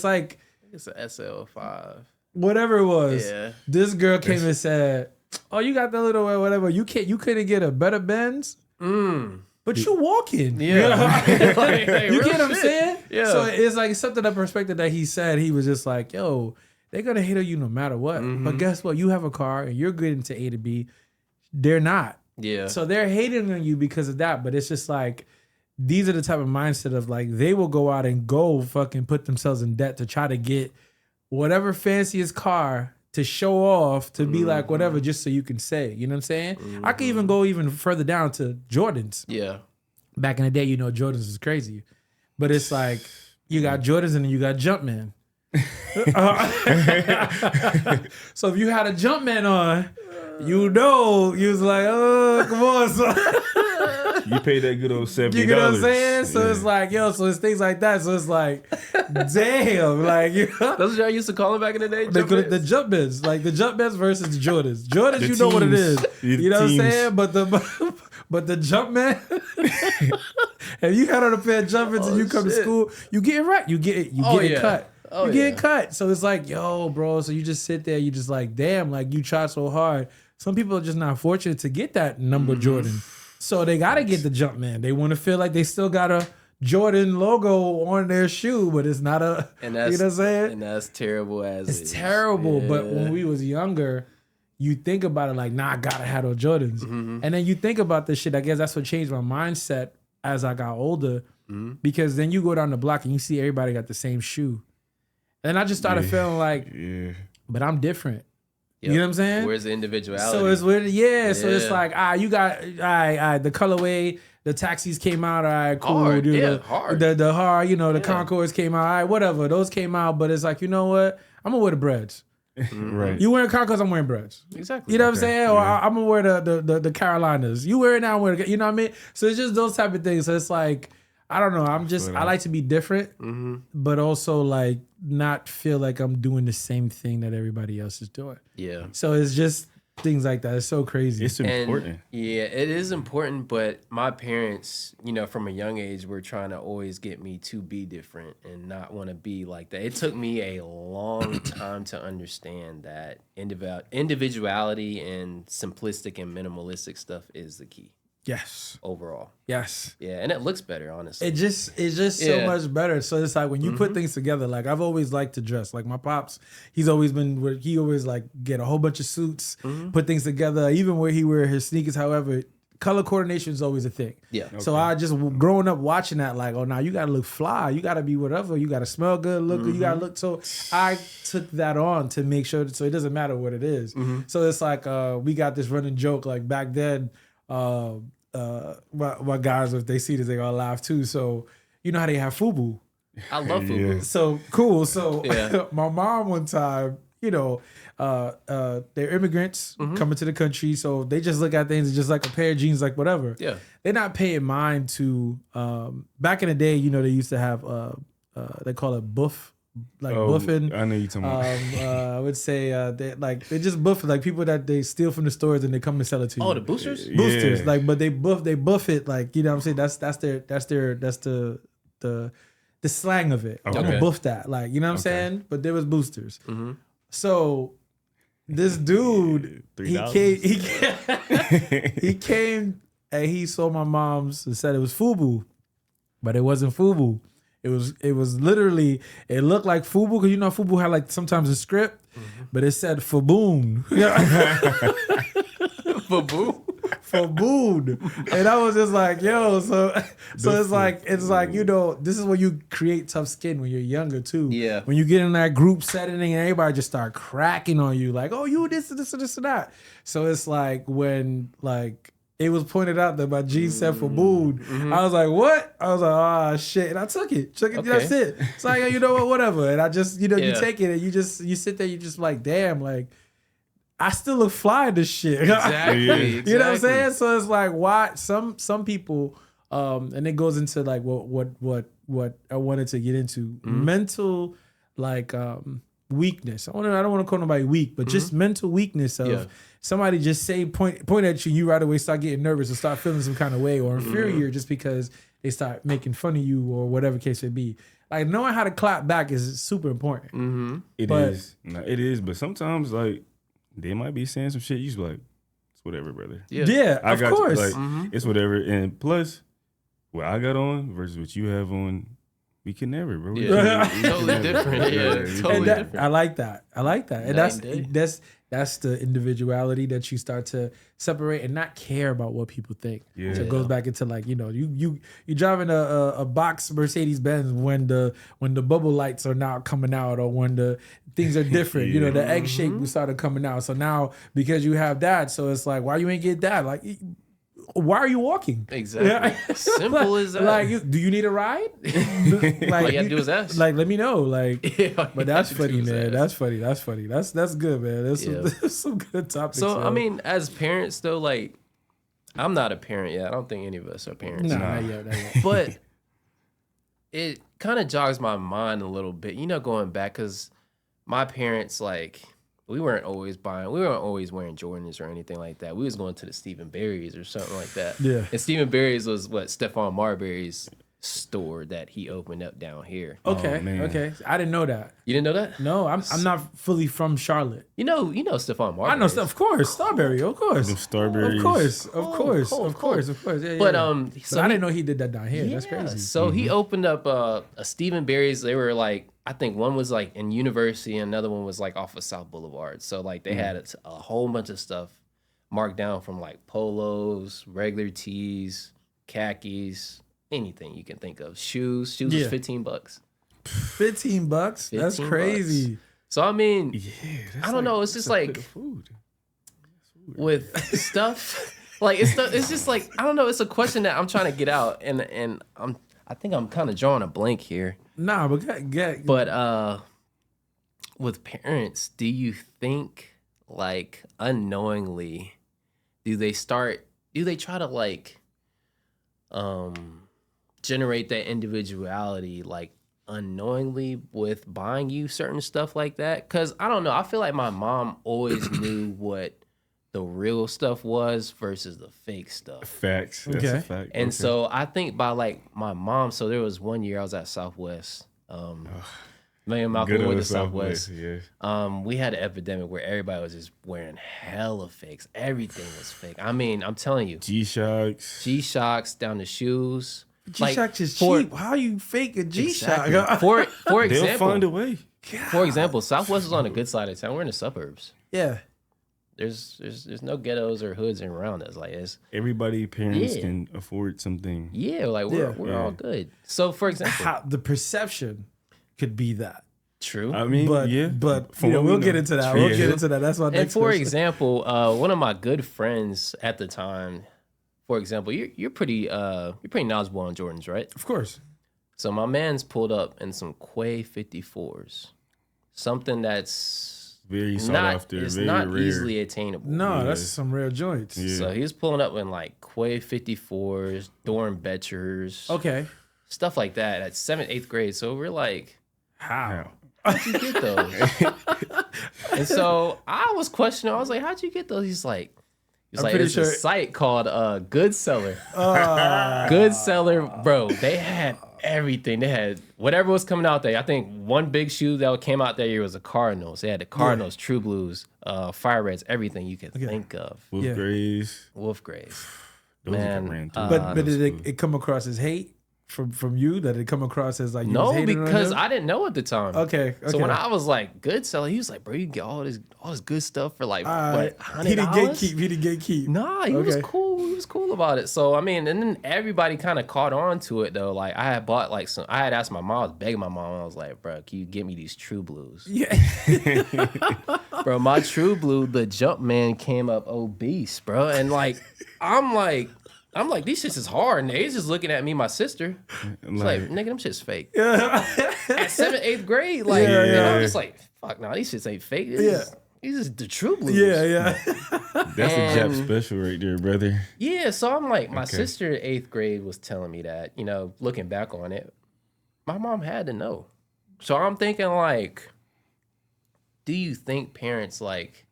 like It's a SL5. whatever it was. Yeah. This girl came and said, "Oh, you got the little whatever. You couldn't get a better Benz." But you walking. Yeah. You get what I'm saying? Yeah. So it's like something that perspective that he said, he was just like, yo, they're gonna hate on you no matter what. But guess what? You have a car and you're getting to A to B. They're not. Yeah. So they're hating on you because of that. But it's just like, these are the type of mindset of like, they will go out and go fucking put themselves in debt to try to get whatever fanciest car to show off, to be like whatever, just so you can say, you know what I'm saying? I could even go even further down to Jordans. Yeah. Back in the day, Jordans was crazy. But it's like, you got Jordans and then you got Jumpman. So if you had a Jumpman on, you was like, oh, come on, son. You pay that good old $70. You get what I'm saying? So it's like, so it's things like that. So it's like, damn, like, That's what y'all used to call them back in the day? the Jumpmans, like the Jumpmans versus the Jordans. Jordans, The you know what it teams. is. The You know what I'm teams. saying? But the Jumpman, If you had on a pair of jumpers and you come to shit. school, you get it right. You get it. You Oh, get it yeah. cut. Oh, you get yeah. it cut. So it's like, yo, bro. So you just sit there. You just like, damn. Like you try so hard. Some people are just not fortunate to get that number Jordan. So they got to get the jump man. They want to feel like they still got a Jordan logo on their shoe, but it's not a. And you know that's what I'm saying? and that's terrible as It's it is. terrible. But Yeah. when we was younger, you think about it like, nah, I gotta have those Jordans. And then you think about this shit. I guess that's what changed my mindset as I got older. Because then you go down the block and you see everybody got the same shoe. And I just started feeling like, but I'm different. Yep. You know what I'm saying? Where's the individuality? So it's weird. Yeah. So it's Yeah. like, you got the colorway, the taxis came out, all right, cool. Hard, dude. yeah, hard. The hard, the Concords came out, all right, whatever. Those came out, but it's like, you know what? I'm gonna wear the breads. Right. You wearing Concords, I'm wearing breads. Exactly. You know what I'm Okay, saying? Or yeah. I'm gonna wear the Carolinas. You wear it now, I'm wearing, you know what I mean? So it's just those type of things. So it's like, I don't know. I like to be different, but also like not feel like I'm doing the same thing that everybody else is doing. Yeah. So it's just things like that. It's so crazy. It's And, important. yeah, it is important, but my parents, from a young age, were trying to always get me to be different and not want to be like that. It took me a long time to understand that individuality and simplistic and minimalistic stuff is the key Yes. overall. Yes. Yeah, and it looks better, honestly. It's just so Yeah. much better. So it's like when you put things together, like I've always liked to dress. Like my pops, he always like get a whole bunch of suits, put things together, even where he wear his sneakers. However, color coordination is always a thing. Yeah. So I just growing up watching that, like, oh, now you gotta look fly, you gotta be whatever, you gotta smell good, look good, you gotta look. So I took that on to make sure so it doesn't matter what it is. So it's like we got this running joke like back then. My guys, if they see this, they gonna laugh too. So you know how they have FUBU. I love FUBU. So cool. So Yeah. my mom one time, they're immigrants coming to the country, so they just look at things as just like a pair of jeans, like whatever. Yeah. They're not paying mind to back in the day, they used to have they call it buff, like buffing. I know you talking about. I would say they just buff it, like people that they steal from the stores and they come and sell it to you. Oh, the boosters? Boosters, Yeah. like, but they buff it, like, you know what I'm saying? That's the slang of it. I'm Okay. gonna buff that, like, you know what I'm saying? But there was boosters. So this dude, he $3. came and he saw my mom's and said it was FUBU, but it wasn't FUBU. It was literally, it looked like FUBU, because FUBU had like sometimes a script, but it said Faboon. FUBU? Faboon. And I was just like, yo, so it's like this is when you create tough skin when you're younger too. Yeah. When you get in that group setting and everybody just start cracking on you, like, oh, you this and that. So it's like when it was pointed out that my jeans said Faboon. I was like, what? I was like, ah, shit. And I took it. Okay. That's it. It's like, you know what, whatever. And I just, you Yeah. take it and you sit there, you just like, damn, like, I still look fly in this shit. Exactly. You know what I'm saying? So it's like, why some people, and it goes into like what I wanted to get into, mental weakness. I don't want to call nobody weak, but just mental weakness of somebody just point at you right away start getting nervous or start feeling some kind of way or inferior just because they start making fun of you or whatever case it be. Like knowing how to clap back is super important. It But- is. No, it is. But sometimes like they might be saying some shit. You just be like, it's whatever, brother. Yeah, I of got course. like it's whatever. And plus, what I got on versus what you have on, we can never, bro. We Yeah. can never. Totally different. Yeah, we totally And different. I like that. And Night and day. that's the individuality that you start to separate and not care about what people think. Yeah. So it goes back into like, you driving a box Mercedes Benz when the bubble lights are now coming out or when the things are different. Yeah. The egg shape started coming out. So now because you have that, so it's like, why you ain't get that? Like, why are you walking? Exactly. Simple as that. Like, do you need a ride? Like, All you gotta do is ask. Like, let me know. Like, Yeah, all you but that's gotta do funny, is man. ask. That's funny. That's good, man. That's Yeah. that's some good topics. So, man. I mean, as parents, though, like, I'm not a parent yet. I don't think any of us are parents. nah, not yet. But it kind of jogs my mind a little bit, going back, because my parents, like, we weren't always wearing Jordans or anything like that. We was going to the Stephen Barry's or something like that. Yeah. And Stephen Barry's was what Stephon Marbury's store that he opened up down here. Okay, man. okay. I didn't know that. You didn't know that? No, I'm not fully from Charlotte. You know Stephon Marbury. I know stuff, of course. Starberry, of course. Them Starberries. Of course, of course, cool, of course, of course. Yeah, But yeah. so I didn't know he did that down here. That's crazy. So he opened up a Stephen Barry's. They were like, I think one was like in University, and another one was like off of South Boulevard. So like they had a whole bunch of stuff marked down from like polos, regular tees, khakis, anything you can think of. Shoes was Yeah. $15. $15. That's 15 crazy. bucks. So I mean, Yeah, I don't know. It's just that's a bit like of food. with stuff. Like it's just like I don't know. It's a question that I'm trying to get out, and I think I'm kind of drawing a blank here. Nah, but But with parents, do you think like unknowingly do they try to like generate that individuality like unknowingly with buying you certain stuff like that? Cuz I don't know, I feel like my mom always knew what the real stuff was versus the fake stuff. Facts. That's Okay. a fact. And Okay. so I think by like my mom, so there was one year I was at Southwest. Me and Malcolm Good went old to Southwest. yeah. We had an epidemic where everybody was just wearing hella fakes. Everything was fake. I mean, I'm telling you, G-Shocks. G-Shocks down to shoes. G-Shock is for- cheap. How you fake a G-Shock? Exactly. For They'll find a example, way. for example, Southwest is on the good side of town. We're in the suburbs. Yeah. There's no ghettos or hoods around us. Like it's Everybody, parents Yeah. can afford something. yeah, like we're all good. So for example, How the perception could be that. true. I mean, But yeah. but From you know, what we we'll know. get into that. True. We'll Yeah. get into that. That's my And next for question. example, one of my good friends at the time, for example, you're pretty knowledgeable on Jordans, right? Of course. So my man's pulled up in some Quay 54s, something that's Very sought not after. it's Very not rare. easily attainable. No, Yeah. that's some rare joints. Yeah. So he was pulling up in like Quay 54s, Dorn Betchers, Okay. stuff like that at 7th, 8th grade. So we're like, How? how'd you get those? And so I was questioning. I was like, how'd you get those? He's like, pretty it's a sure- site called Good Seller. Good Seller, bro. They had everything. They had whatever was coming out there. I think one big shoe that came out that year was the Cardinals. They had the Cardinals, True Blues, Fire Reds, everything you could think of. Wolf Yeah. Grays. Wolf Grays. Those Man, that ran through. But Those did cool. it come across as hate from you? That it come across as like you No, was hating on because him? I didn't know at the time. Okay. So when okay. I was like, Good Seller, he was like, bro, you get all this good stuff for like, what, $100? he didn't gatekeep. He didn't gatekeep. Nah, he was Okay. cool. He was cool about it. So I mean, and then everybody kind of caught on to it though. Like I had bought like some. I had asked my mom. I was begging my mom. I was like, "Bro, can you get me these True Blues?" Yeah. Bro, my True Blue, the jump man came up obese, bro, and like, I'm like, these shits is hard. And they just looking at me, my sister. It's like, nigga, them shits fake. At 7th, 8th grade, like, Yeah, and yeah. I'm just like, fuck, nah, these shits ain't fake. These is the True Blues. yeah. That's a Jap and- special right there, brother. Yeah, so I'm like, my Okay. sister in 8th grade was telling me that, you know, looking back on it, my mom had to know. So I'm thinking like, do you think parents like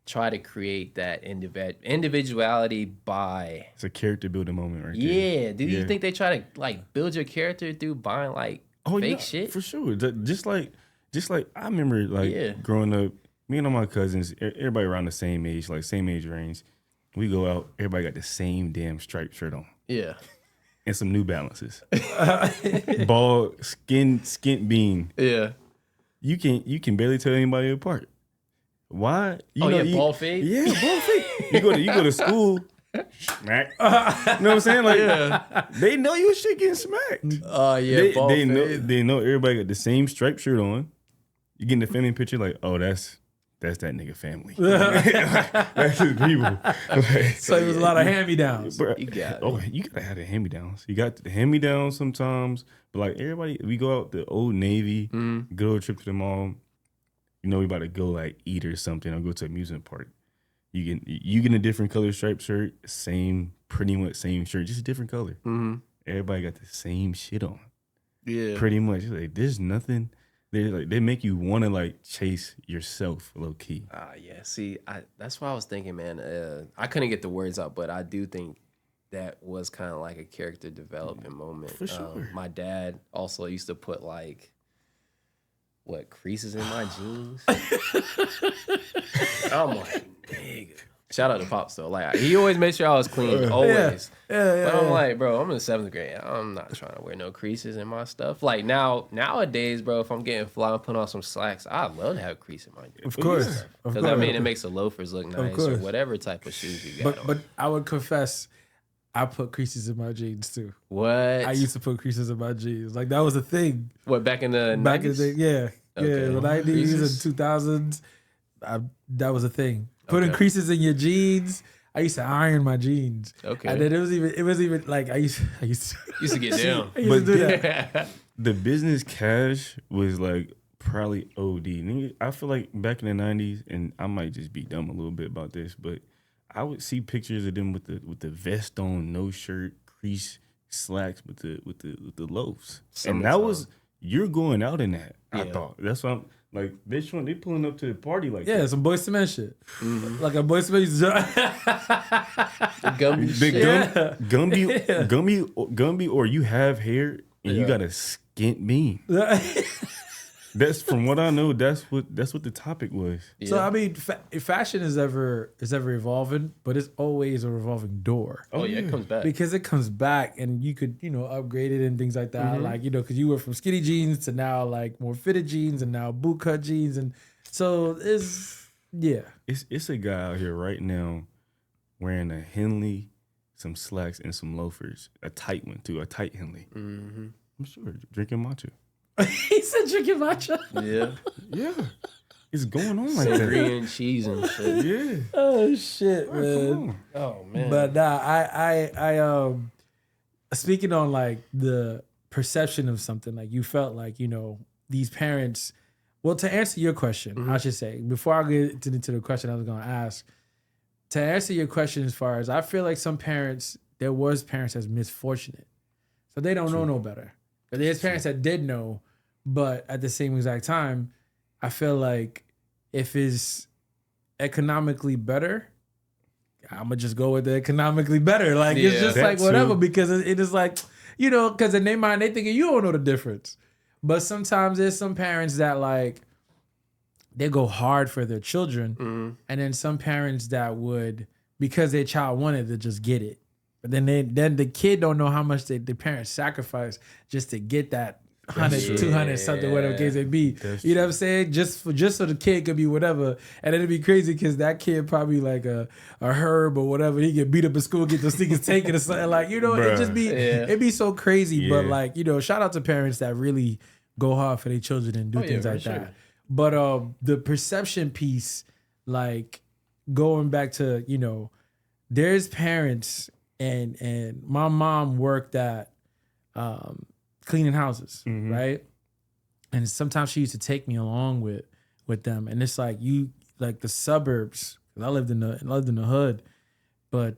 try to create that individuality by It's a character building moment right there. yeah, do you Yeah. think they try to like build your character through buying like fake yeah, shit? for sure. Just like I remember like Yeah. growing up, me and all my cousins, everybody around the same age, like same age range. We go out, everybody got the same damn striped shirt on Yeah. and some New Balances. Bald, skint bean. Yeah. You can barely tell anybody apart. Why? You bald fade? Yeah, bald fade. You go to school. Smack. You know what I'm saying? Like they know your shit getting smacked. Yeah, bald they fade. know everybody got the same striped shirt on. You get in the family picture like, oh, that's that nigga family. That's his people. Like, So it was a lot of hand-me-downs. bruh, You got it. oh, you gotta have the hand-me-downs. You got the hand-me-downs sometimes, but like everybody, we go out the Old Navy, good old trip to the mall. You know, we about to go like eat or something or go to an amusement park. You get a different color striped shirt, pretty much same shirt, just a different color. Mm-hmm. Everybody got the same shit on. Yeah. Pretty much. Like, there's nothing they make you want to like chase yourself low key. Yeah. See, that's why I was thinking, man. I couldn't get the words out, but I do think that was kind of like a character development moment. For sure. My dad also used to put like creases in my jeans. I'm like, nigga. Shout out to Pops though. Like he always made sure I was clean, always. But I'm like, bro, I'm in 7th grade. I'm not trying to wear no creases in my stuff. Like nowadays, bro, if I'm getting fly and putting on some slacks, I love to have crease in my jeans. Of course. Because I mean, it makes the loafers look nice or whatever type of shoes you got on. But I would confess, I put creases in my jeans too. What? I used to put creases in my jeans. Like that was a thing. What, back in the 90s? Back in the yeah. Okay. The 90s Creases? and 2000s. That was a thing. Putting creases in your jeans. I used to iron my jeans. Okay. And then it was even like I used to Used to get down. I used to do that. The business cash was like probably OD. Nigga, I feel like back in the 90s, and I might just be dumb a little bit about this, but I would see pictures of them with the vest on, no shirt, crease, slacks with the loafs. And that was, you're going out in that, I thought. That's why I'm like, they pulling up to the party like that. Some Boyz II Men shit. Like a Boyz II Men used to The Gumby shit. Gumby, or you have hair and you got a skint bean. That's from what I know. That's what the topic was. Yeah. So I mean, fashion is ever evolving, but it's always a revolving door. Oh yeah, it comes back. Because it comes back, and you could upgrade it and things like that. Like because you went from skinny jeans to now like more fitted jeans, and now boot cut jeans, and so It's a guy out here right now wearing a Henley, some slacks, and some loafers. A tight one too, a tight Henley. Mm-hmm. I'm sure drinking matcha. He said drinking matcha. Yeah. It's going on like that. Sangria and cheese and shit. Yeah. Oh shit, man. Come on. Oh man. But nah, I speaking on like the perception of something, like you felt like, these parents, well, to answer your question, I should say, before I get into the question I was gonna ask, to answer your question as far as I feel like there was parents that's misfortunate. So they don't know no better. But there's parents that did know, but at the same exact time, I feel like if it's economically better, I'm gonna just go with the economically better. Like it's just like whatever, because it is like, because in their mind they thinking you don't know the difference. But sometimes there's some parents that like they go hard for their children, and then some parents that would, because their child wanted to just get it. But then the kid don't know how much the parents sacrifice just to get that 100, 200, something, whatever case it be. You know what I'm saying? Just so the kid could be whatever. And it'd be crazy because that kid probably like a herb or whatever. He get beat up in school, get those sneakers taken or something. Like, it just be, it'd be so crazy. Yeah. But like, shout out to parents that really go hard for their children and do things like that. But the perception piece, like going back to, there's parents. And my mom worked at cleaning houses, right? And sometimes she used to take me along with them. And it's like the suburbs. 'Cause I lived in the hood, but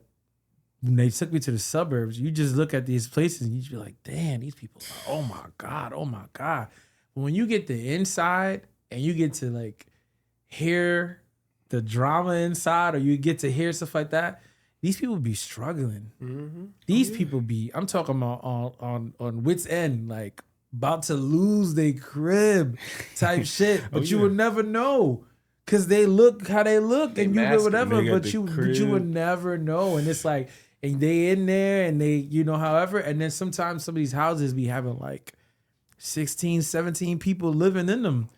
when they took me to the suburbs, you just look at these places and you be like, damn, these people are, oh my God. But when you get the inside and you get to like hear the drama inside, or you get to hear stuff like that, these people be struggling. These people be, I'm talking about on wit's end, like about to lose their crib type shit. But you would never know because they look how they look and you do whatever, but you would never know. And it's like, and they in there and they, however, and then sometimes some of these houses be having like 16, 17 people living in them.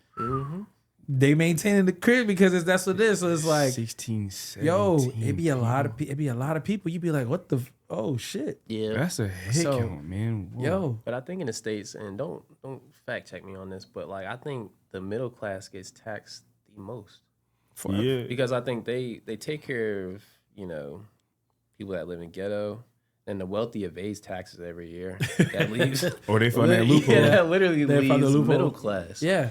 They maintaining the crib because that's what it is. So it's like 16, 17. Yo, it'd be a lot of people. You'd be like, what the oh shit. Yeah. That's a head count, man. Whoa. Yo. But I think in the States, and don't fact check me on this, but like I think the middle class gets taxed the most. Yeah. Because I think they take care of, people that live in ghetto. And the wealthy evades taxes every year. That leaves Or they find that loophole. Yeah, that literally They find the leaves loophole. middle class. Yeah.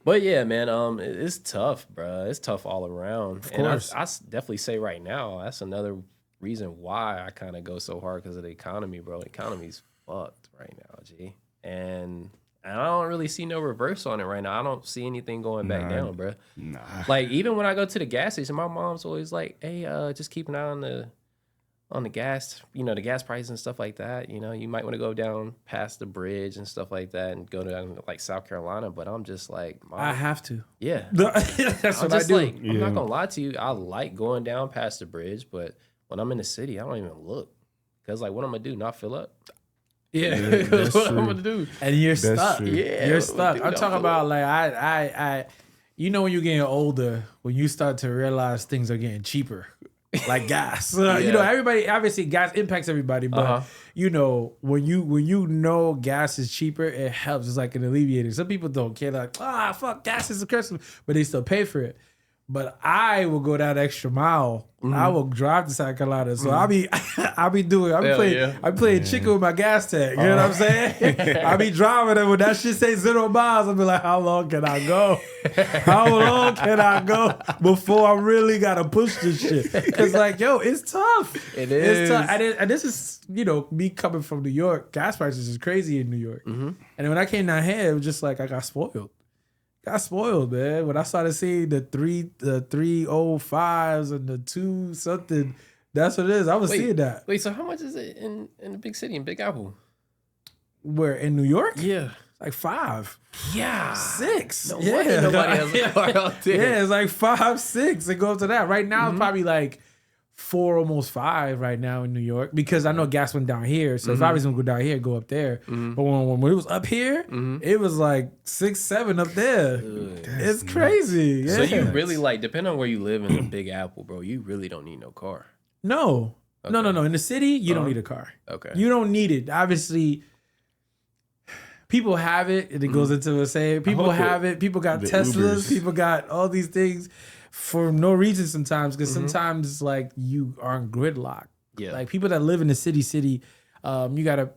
But yeah, man, it's tough, bro. It's tough all around. Of course. And I definitely say right now, that's another reason why I kind of go so hard because of the economy, bro. The economy's fucked right now, G. And And I don't really see no reverse on it right now. I don't see anything going back down, bro. Nah. Like even when I go to the gas station, my mom's always like, "Hey, just keep an eye on the gas, the gas prices and stuff like that. You might want to go down past the bridge and stuff like that and go down to like South Carolina." But I'm just like, Mom, I have to. yeah. That's I'm what I just do. like, I'm not gonna lie to you. I like going down past the bridge, but when I'm in the city, I don't even look. Cause like, what I'm gonna do? Not fill up? Yeah. That's what I'm gonna do. And you're That's stuck. true. Yeah, You're what stuck. do, I'm not talking fill about up. like I when you're getting older, when you start to realize things are getting cheaper, like gas. Everybody obviously gas impacts everybody, but when you know gas is cheaper, it helps. It's like an alleviator. Some people don't care, like fuck, gas is expensive, but they still pay for it. But I will go that extra mile. I will drive to South Carolina. So I'm playing chicken with my gas tank. You know what I'm saying? I be driving and when that shit say 0 miles, I'll be like, how long can I go? How long can I go before I really gotta push this shit? Cause like, yo, it's tough. It It's is. tough. And this is, me coming from New York. Gas prices is crazy in New York. And then when I came down here, it was just like I got spoiled. Got spoiled, man. When I started seeing the 305s and the 2 something, that's what it is. I was seeing that. Wait, so how much is it in the big city, in Big Apple? Where in New York? Yeah. Like 5, Yeah. 6. No wonder nobody has a car out there. Yeah, it's like 5, 6. It go up to that. Right now, it's probably like 4, almost 5 right now in New York because I know gas went down here. So if I was gonna go down here, go up there. But when it was up here, it was like 6, 7 up there. It's crazy. Yeah. So you really like, depending on where you live in the Big Apple, bro, you really don't need no car. No. In the city, you don't need a car. Okay. You don't need it. Obviously, people have it, and it goes into a saying. People have it. People got Teslas. Ubers. People got all these things for no reason sometimes. Because sometimes, like, you are in gridlock. Yeah. Like, people that live in the city, you gotta.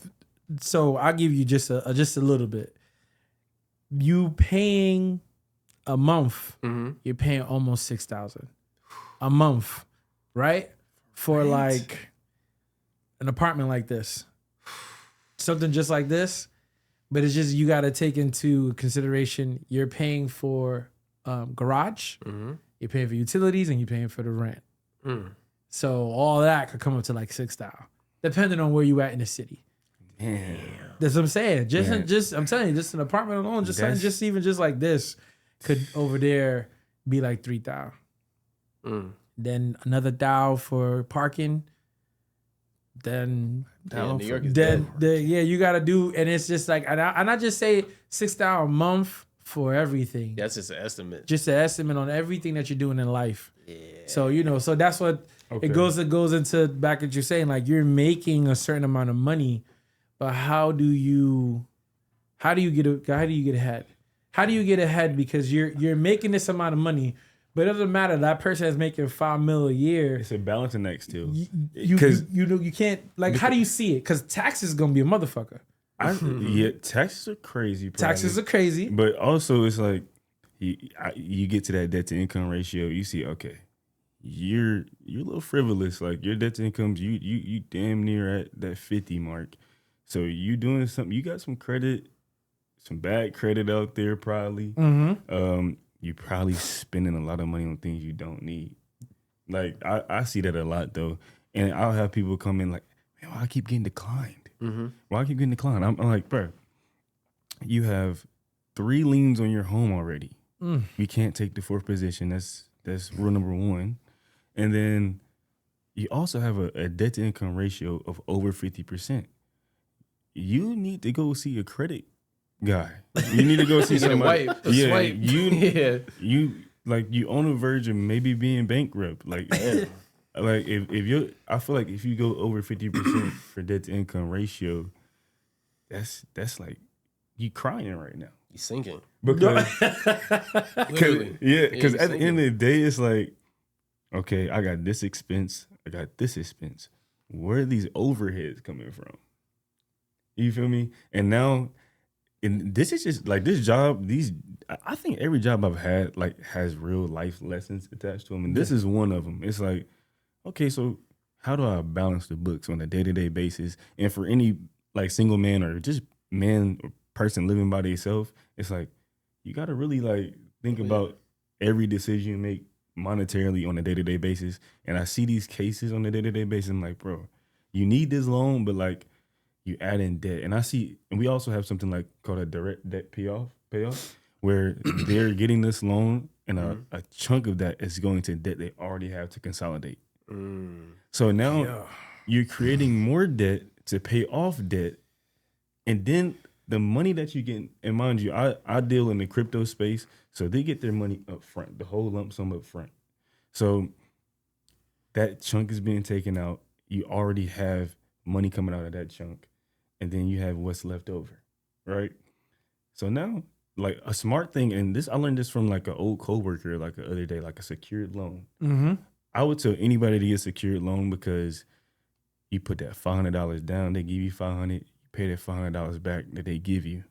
So I'll give you just a little bit. You paying a month. You're paying almost $6,000 a month, right? For like an apartment like this, something just like this. But it's just, you got to take into consideration, you're paying for garage, you're paying for utilities, and you're paying for the rent. So all that could come up to like $6,000, depending on where you at in the city. Damn. That's what I'm saying. Just I'm telling you, just an apartment alone, just something, just like this, could over there be like $3,000. Then another $1,000 for parking. Then New York is you gotta do, and it's just like, and I just say $6,000 a month for everything. That's just an estimate. Just an estimate on everything that you're doing in life. Yeah. So so that's what it goes into back at you saying, like, you're making a certain amount of money, but how do you get ahead? How do you get ahead? Because you're making this amount of money. But it doesn't matter. That person is making $5 million a year. It's a balancing act still. You can't, like, how do you see it? Because taxes is gonna be a motherfucker. Taxes are crazy. Probably. Taxes are crazy. But also, it's like you get to that debt to income ratio. You see, okay, you're a little frivolous. Like, your debt to income, you damn near at that 50 mark. So you doing something. You got some credit, some bad credit out there, probably. You probably spending a lot of money on things you don't need. Like, I see that a lot, though. And I'll have people come in like, man, why I keep getting declined? Why I keep getting declined? I'm like, bro, you have 3 liens on your home already. You can't take the 4th position. That's rule number 1. And then you also have a debt to income ratio of over 50%. You need to go see a credit guy. You need to go see somebody. Swipe. You like, you on the verge of maybe being bankrupt. Like, like I feel like if you go over 50% for debt to income ratio, that's like you crying right now. You sinking. Because Literally. because you at the sinking. end of the day, it's like, okay, I got this expense, I got this expense. Where are these overheads coming from? You feel me? And now, and this is just like, this job, I think every job I've had like has real life lessons attached to them, and this is one of them. It's like, okay, so how do I balance the books on a day-to-day basis? And for any like single man or just man or person living by themselves, it's like you gotta really like think about every decision you make monetarily on a day-to-day basis. And I see these cases on a day-to-day basis. I'm like, bro, you need this loan, but like you add in debt. And we also have something like called a direct debt payoff, where they're getting this loan and a chunk of that is going to debt they already have to consolidate. So now you're creating more debt to pay off debt. And then the money that you get, and mind you, I deal in the crypto space, so they get their money up front, the whole lump sum up front. So that chunk is being taken out. You already have money coming out of that chunk, and then you have what's left over, right? So now, like a smart thing, and I learned this from like an old coworker, like the other day, like a secured loan. Mm-hmm. I would tell anybody to get a secured loan because you put that $500 down, they give you $500, you pay that $500 back that they give you,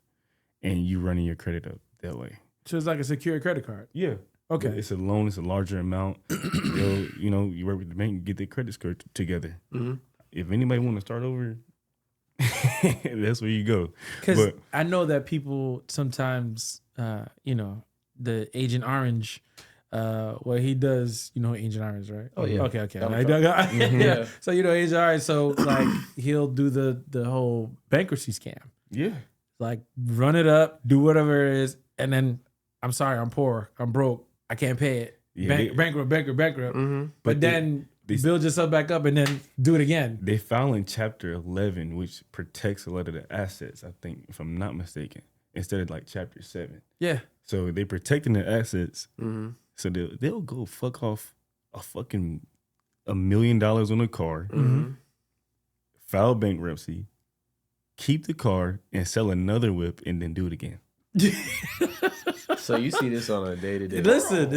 and you running your credit up that way. So it's like a secured credit card. Yeah. Okay. It's a loan. It's a larger amount. You work with the bank, get their credit score together. Mm-hmm. If anybody want to start over, that's where you go. Because I know that people sometimes, the Agent Orange, what he does, Agent Orange, right? Oh yeah. Okay. Yeah. So Agent Orange, so like he'll do the whole bankruptcy scam. Yeah. Like run it up, do whatever it is, and then I'm sorry, I'm poor, I'm broke, I can't pay it. Yeah, bankrupt. Mm-hmm. But then build yourself back up and then do it again. They file in Chapter 11, which protects a lot of the assets, I think, if I'm not mistaken, instead of like Chapter 7. Yeah. So they protecting the assets. Mm-hmm. So they'll go fuck off $1 million on a car, file bankruptcy, keep the car, and sell another whip, and then do it again. So you see this on a day-to-day. Listen,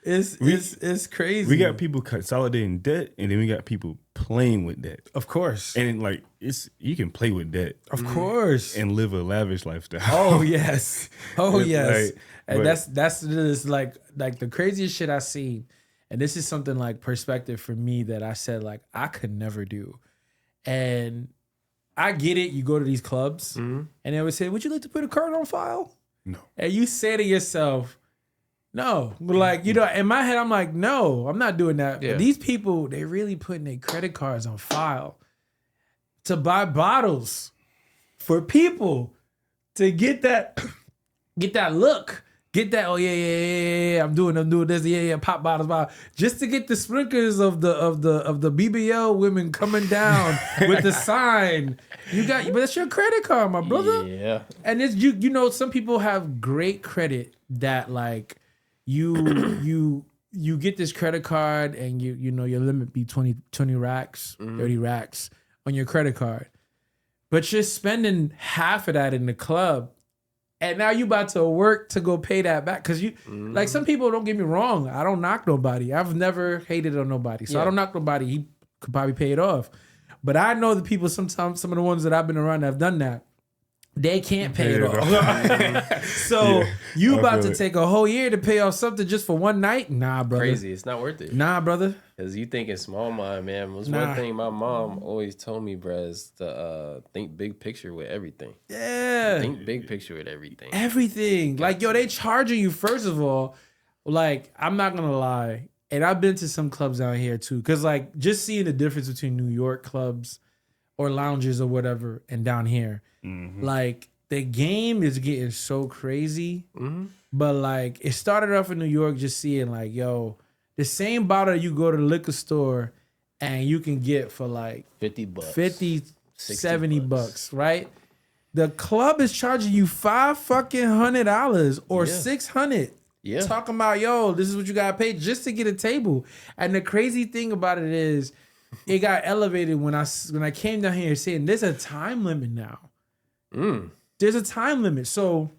it's crazy. We got people consolidating debt, and then we got people playing with debt. Of course. And like you can play with debt. Of course. And live a lavish lifestyle. Oh yes. Oh yes. Like, and that's just like the craziest shit I've seen. And this is something like perspective for me that I said like I could never do. And I get it. You go to these clubs and they would say, would you like to put a card on file? No. And you say to yourself, no. Like, in my head, I'm like, no, I'm not doing that. Yeah. But these people, they really putting their credit cards on file to buy bottles for people to get that look. Get that, oh yeah, I'm doing this, pop bottles, just to get the sprinklers of the BBL women coming down with the sign. But that's your credit card, my brother. Yeah. And it's some people have great credit that like you get this credit card and your limit be 20 racks, 30 racks on your credit card. But you're spending half of that in the club. And now you about to work to go pay that back. Because like some people, don't get me wrong, I don't knock nobody. I've never hated on nobody. So I don't knock nobody. He could probably pay it off. But I know the people, sometimes some of the ones that I've been around that have done that, they can't pay it off. So you about to take a whole year to pay off something just for one night? Nah, brother. Crazy. It's not worth it. Nah, brother. Because you think in small mind, man. Was one thing my mom always told me, bruh, is to think big picture with everything. Yeah. Think big picture with everything. Everything. Like, they charging you, first of all. Like, I'm not going to lie. And I've been to some clubs out here, too. Because, like, just seeing the difference between New York clubs or lounges or whatever and down here. Like, the game is getting so crazy. But, like, it started off in New York just seeing, like, yo, the same bottle you go to the liquor store and you can get for, like, $50, $70, right? The club is charging you $500 or $600. Yeah. Talking about, yo, this is what you got to pay just to get a table. And the crazy thing about it is it got elevated when I came down here saying there's a time limit now. There's a time limit. So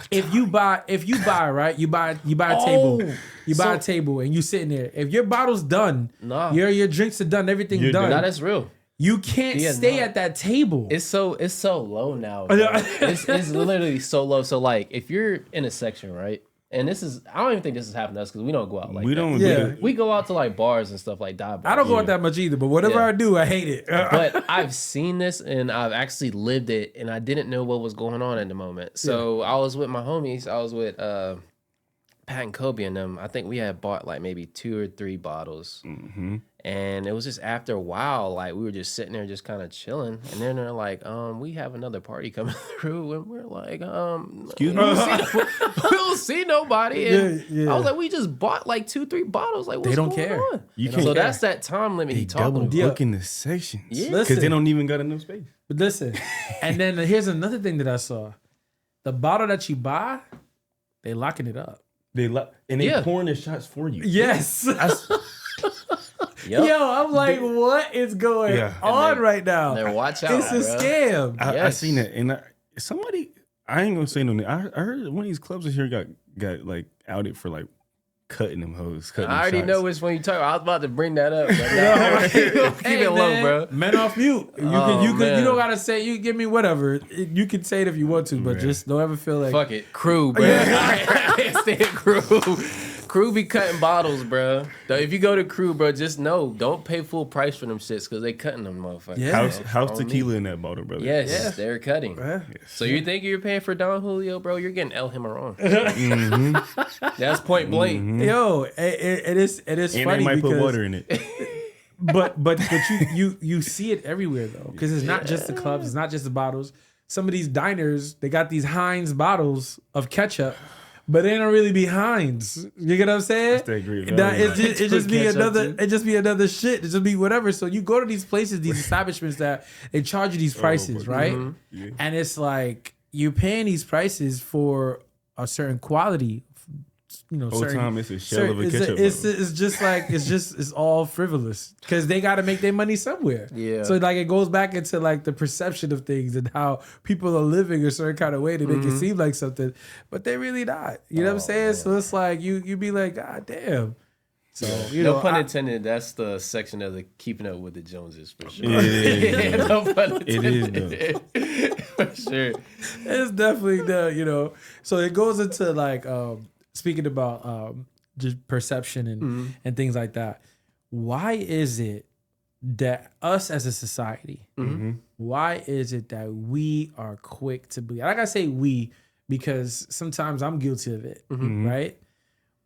if you buy, right, you buy a table. You buy a table and you sitting there. If your bottle's done, your drinks are done, everything's done. Nah, that's real. You can't stay at that table. It's so low now. It's literally so low. So like if you're in a section, right, and this is, I don't even think this has happened to us because we don't go out like We that. don't. Yeah. We go out to like bars and stuff like that. I don't go out that much either, but whatever Yeah. I do, I hate it. But I've seen this and I've actually lived it, and I didn't know what was going on at the moment. So I was with my homies. I was with Pat and Kobe and them. I think we had bought like maybe 2 or 3 bottles. And it was just after a while, like we were just sitting there just kind of chilling. And then they're like, we have another party coming through. And we're like, Excuse me. we don't see nobody. And Yeah. I was like, we just bought like 2, 3 bottles. Like, what's don't going care. on? You So can't- that's that time limit he They talking double about. booking the sections. Yeah. Because Listen. they don't even got enough space. But listen, and then here's another thing that I saw: the bottle that you buy, they locking it up. They and they Yeah. pouring the shots for you. Yes. Yep. Yo, I'm like, what is going Yeah. on And right now? Then watch out, It's a bro. scam. I Yes. seen that, and somebody, I ain't gonna say no name. I heard one of these clubs in here got like outed for like cutting them hoes. Cutting I them already shots. know which one you talking about. I was about to bring that up. But keep Hey, it low, man, bro. Men off mute. You man. you don't gotta say. You give me whatever. You can say it if you want to, but Yeah. just don't ever feel like. Fuck it. Crew, bro. I can't stand crew. Crew be cutting bottles, bro. So if you go to Crew, bro, just know, don't pay full price for them shits because they cutting them motherfuckers. Yeah. House On me. tequila in that bottle, brother. Yes, Yeah. they're cutting. Yeah. So you think you're paying for Don Julio, bro? You're getting El Jimaron. That's point blank. Yo, it is And funny they might because put water in it. but you see it everywhere though, because it's not just the clubs, it's not just the bottles. Some of these diners, they got these Heinz bottles of ketchup, but they don't really be Heinz. You get what I'm saying? That's that great That value. it just be Ketchup, another. too. It just be another shit. It just be whatever. So you go to these places, these establishments that they charge you these prices, my right? God. Yeah. And it's like you're paying these prices for a certain quality. You know, Whole certain, time it's a shell of a ketchup It's bottle. just like it's all frivolous because they got to make their money somewhere. Yeah. So like it goes back into like the perception of things and how people are living a certain kind of way to make it seem like something, but they really not. You know what I'm saying? So it's like you be like, God damn. So you know, No pun intended. That's the section of the Keeping Up with the Joneses for sure. Yeah. No pun It is, intended. For sure. it's definitely the. So it goes into like speaking about just perception and things like that. Why is it that us as a society, why is it that we are quick to believe? Like I say we, because sometimes I'm guilty of it, right?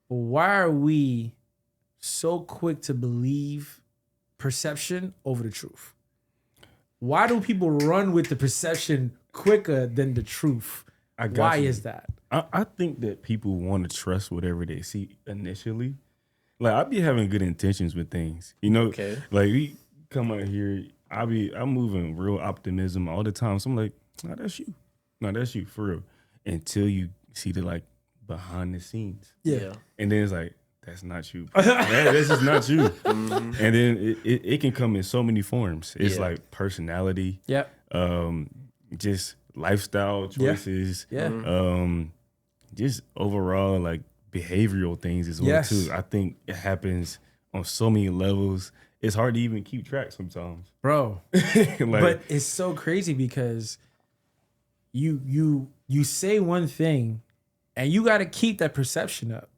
But why are we so quick to believe perception over the truth? Why do people run with the perception quicker than the truth? I got Why you. is that? I think that people want to trust whatever they see initially. Like I be having good intentions with things, you know. Okay. Like we come out here, I'm moving real optimism all the time. So I'm like, no, that's you. No, that's you for real. Until you see the like behind the scenes, Yeah. and then it's like that's not you. This is not you. And then it can come in so many forms. It's Yeah. like personality, Yep. just lifestyle choices, Yeah. just overall like behavioral things as well Yes. too. I think it happens on so many levels. It's hard to even keep track sometimes. Bro. Like, But it's so crazy because you say one thing and you got to keep that perception up.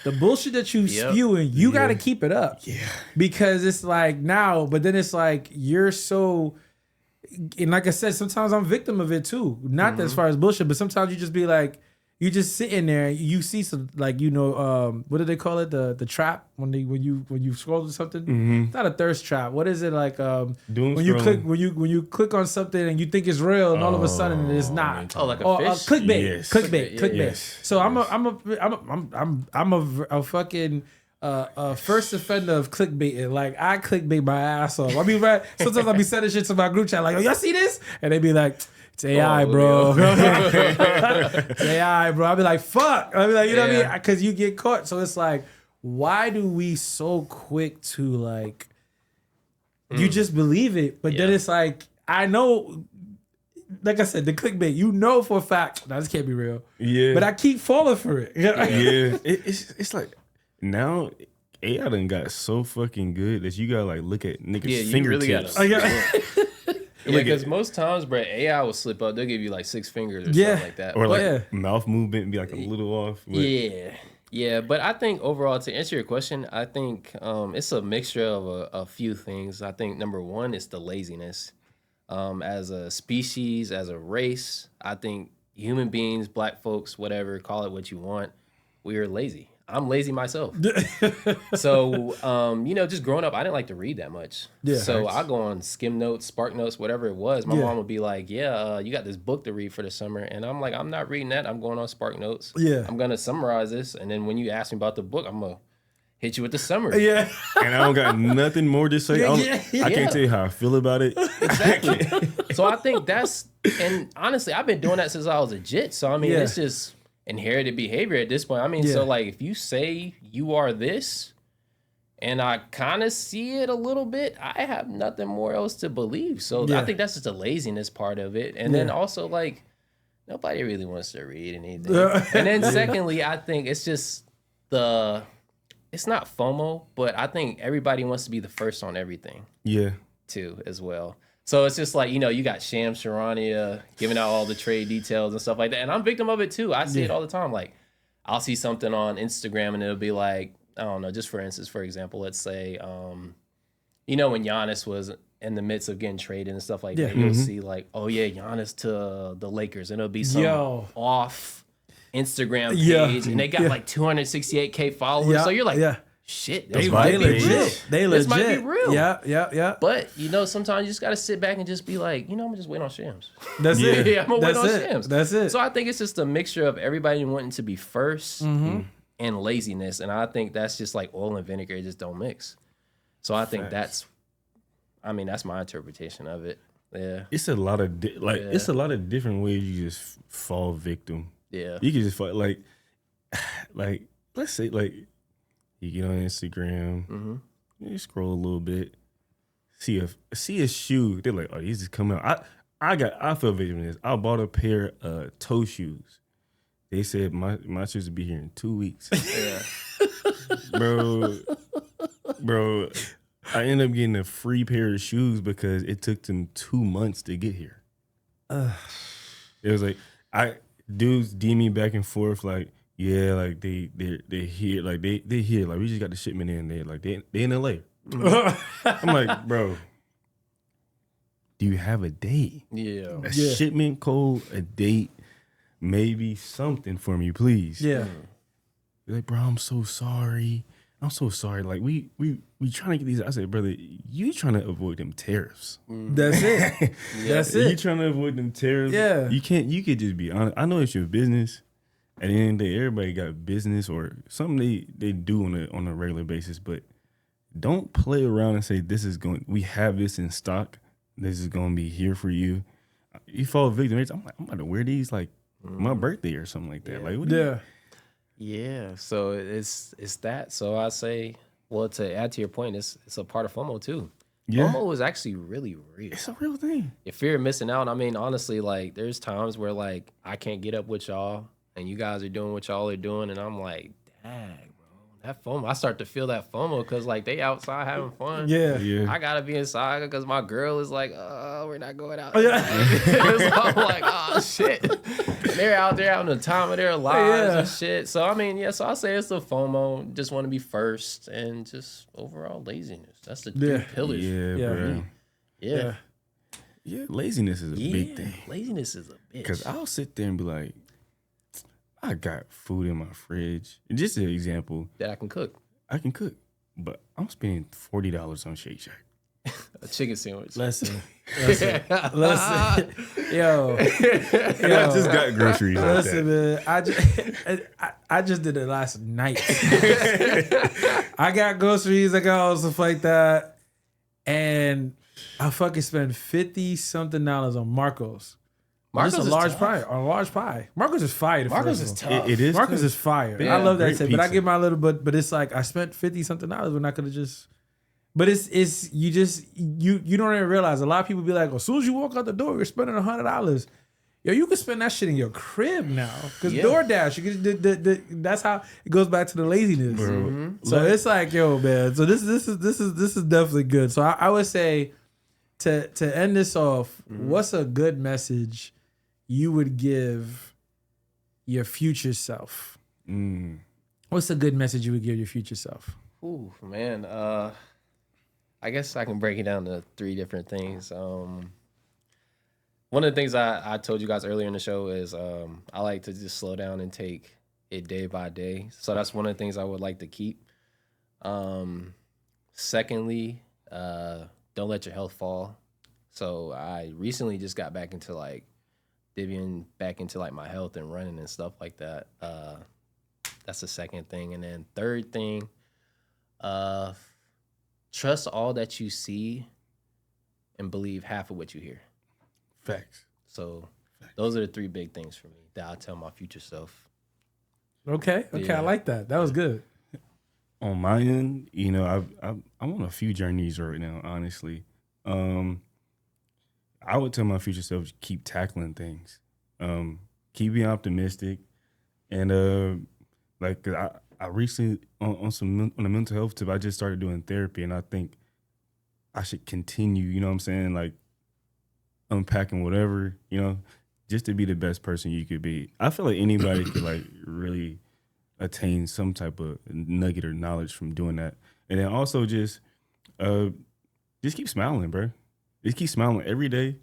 The bullshit that you Yep. spewing, you got to keep it up. yeah, Because it's like now, but then it's like you're so, and like I said, sometimes I'm victim of it too. Not as far as bullshit, but sometimes you just be like, you just sitting there, you see some like what do they call it? The trap when you scroll to something. It's not a thirst trap. What is it like? Doom when you click scrolling. when you click on something and you think it's real, and all of a sudden it's not. Oh, like a Or fish? clickbait, Yes. clickbait, Yeah, clickbait. yes. So I'm a fucking first offender of clickbaiting. Like I clickbait my ass off. I be right. Sometimes I be sending shit to my group chat like, "Oh, y'all see this?" And they be like, "It's AI, bro." It's AI, bro. I be like, "Fuck." I be like, you know what I Yeah. mean? Because you get caught. So it's like, why do we so quick to like? You just believe it, but then Yeah. it's like I know. Like I said, the clickbait, you know for a fact, no, this can't be real. yeah, But I keep falling for it. yeah. It's like now AI done got so fucking good that you gotta like look at niggas' Yeah, you really fingertips. gotta. Yeah, because most times, bro, AI will slip up. They'll give you like 6 fingers or Yeah. something like that. Or like Yeah. mouth movement be like a little off. But Yeah. But I think overall, to answer your question, I think it's a mixture of a few things. I think number one is the laziness. As a species, as a race, I think human beings, black folks, whatever, call it what you want, we are lazy. I'm lazy myself. So, just growing up, I didn't like to read that much. Yeah. So I go on Skim Notes, Spark Notes, whatever it was. My Yeah. mom would be like, "Yeah, you got this book to read for the summer," and I'm like, "I'm not reading that. I'm going on Spark Notes. Yeah. I'm gonna summarize this, and then when you ask me about the book, I'm gonna hit you with the summary." Yeah. and I don't got nothing more to say. I can't tell you how I feel about it. Exactly. So I think and honestly, I've been doing that since I was a jit. So I mean, it's just inherited behavior at this point. I mean, so like if you say you are this, and I kind of see it a little bit, I have nothing more else to believe. So I think that's just the laziness part of it. And then also like nobody really wants to read anything. And then secondly, I think it's just it's not FOMO, but I think everybody wants to be the first on everything. Yeah. Too as well. So it's just like, you got Sham Charania giving out all the trade details and stuff like that. And I'm a victim of it too. I see it all the time. Like I'll see something on Instagram and it'll be like, I don't know, just for instance, for example, let's say, when Giannis was in the midst of getting traded and stuff like that, you'll see like, oh yeah, Giannis to the Lakers. And it'll be some off Instagram page and they got like 268K followers. So you're like, shit, this might be real. This might be real. Yeah. But sometimes you just gotta sit back and just be like, I'm gonna just wait on Shams. That's it. Yeah, I'm gonna wait on Shams. That's it. So I think it's just a mixture of everybody wanting to be first and laziness, and I think that's just like oil and vinegar; it just don't mix. So I think that's my interpretation of it. Yeah, it's a lot of it's a lot of different ways you just fall victim. Yeah, you can just fall like let's say like. You get on Instagram, you scroll a little bit, see a shoe. They're like, "Oh, these just coming out." I feel victim of this. I bought a pair of toe shoes. They said my shoes will be here in 2 weeks. Yeah, bro. I ended up getting a free pair of shoes because it took them 2 months to get here. It was like dudes DM me back and forth like. Yeah, like they here, like they here, like we just got the shipment in there, like they in LA. I'm like, bro, do you have a date? Yeah, a shipment code, a date, maybe something for me, please. Yeah, You're like, bro, I'm so sorry. Like we trying to get these. I said, brother, you trying to avoid them tariffs. That's it. That's it. You trying to avoid them tariffs. Yeah, you could just be honest. I know it's your business. At the end of the day, everybody got business or something they do on a regular basis, but don't play around and say we have this in stock. This is going to be here for you. You fall victim. I'm like, I'm about to wear these like my birthday or something like that. Yeah. Like, yeah. So it's that. So I say, well, to add to your point, it's a part of FOMO too. Yeah. FOMO is actually really real. It's a real thing. If fear of missing out, I mean, honestly, like there's times where like I can't get up with y'all. And you guys are doing what y'all are doing, and I'm like, dang, bro, that FOMO. I start to feel that FOMO because like they outside having fun. Yeah. I gotta be inside because my girl is like, we're not going out. So I'm like, oh shit. And they're out there having the time of their lives and shit. So I mean, so I say it's the FOMO. Just want to be first and just overall laziness. That's the three pillars. Bro. Yeah. Yeah, laziness is a big thing. Laziness is a bitch. Because I'll sit there and be like, I got food in my fridge. And just an example. That I can cook. I can cook. But I'm spending $40 on Shake Shack. A chicken sandwich. Listen. Yo. I just got groceries. Listen, man. I just did it last night. I got groceries. I got all stuff like that. And I fucking spent $50-something on Marcos. Marcos is a large pie. Marcos is fire. Marcos is tough. It is. Marcos is fire. Yeah, I love that shit. But I pizza. give my little but it's like I spent $50-something when I could have just. But it's you don't even realize. A lot of people be like, as soon as you walk out the door, you're spending $100. Yo, you can spend that shit in your crib now because DoorDash. You can, that's how it goes back to the laziness. So it's like, yo, man. So this is definitely good. So I would say to end this off, what's a good message you would give your future self? What's a good message you would give your future self? Ooh, man. I guess I can break it down to 3 different things. One of the things I told you guys earlier in the show is I like to just slow down and take it day by day. So that's one of the things I would like to keep. Secondly, don't let your health fall. So I recently just got back into like divvying back into like my health and running and stuff like that. That's the second thing. And then third thing, trust all that you see and believe half of what you hear. Facts. So those are the 3 big things for me that I'll tell my future self. Okay. Yeah. I like that. That was good. On my end, you know, I'm on a few journeys right now, honestly. I would tell my future self, keep tackling things. Keep being optimistic. And like I recently on a mental health tip, I just started doing therapy, and I think I should continue, you know what I'm saying? Like unpacking whatever, you know, just to be the best person you could be. I feel like anybody could like really attain some type of nugget or knowledge from doing that. And then also just keep smiling, bro. Just keep smiling every day,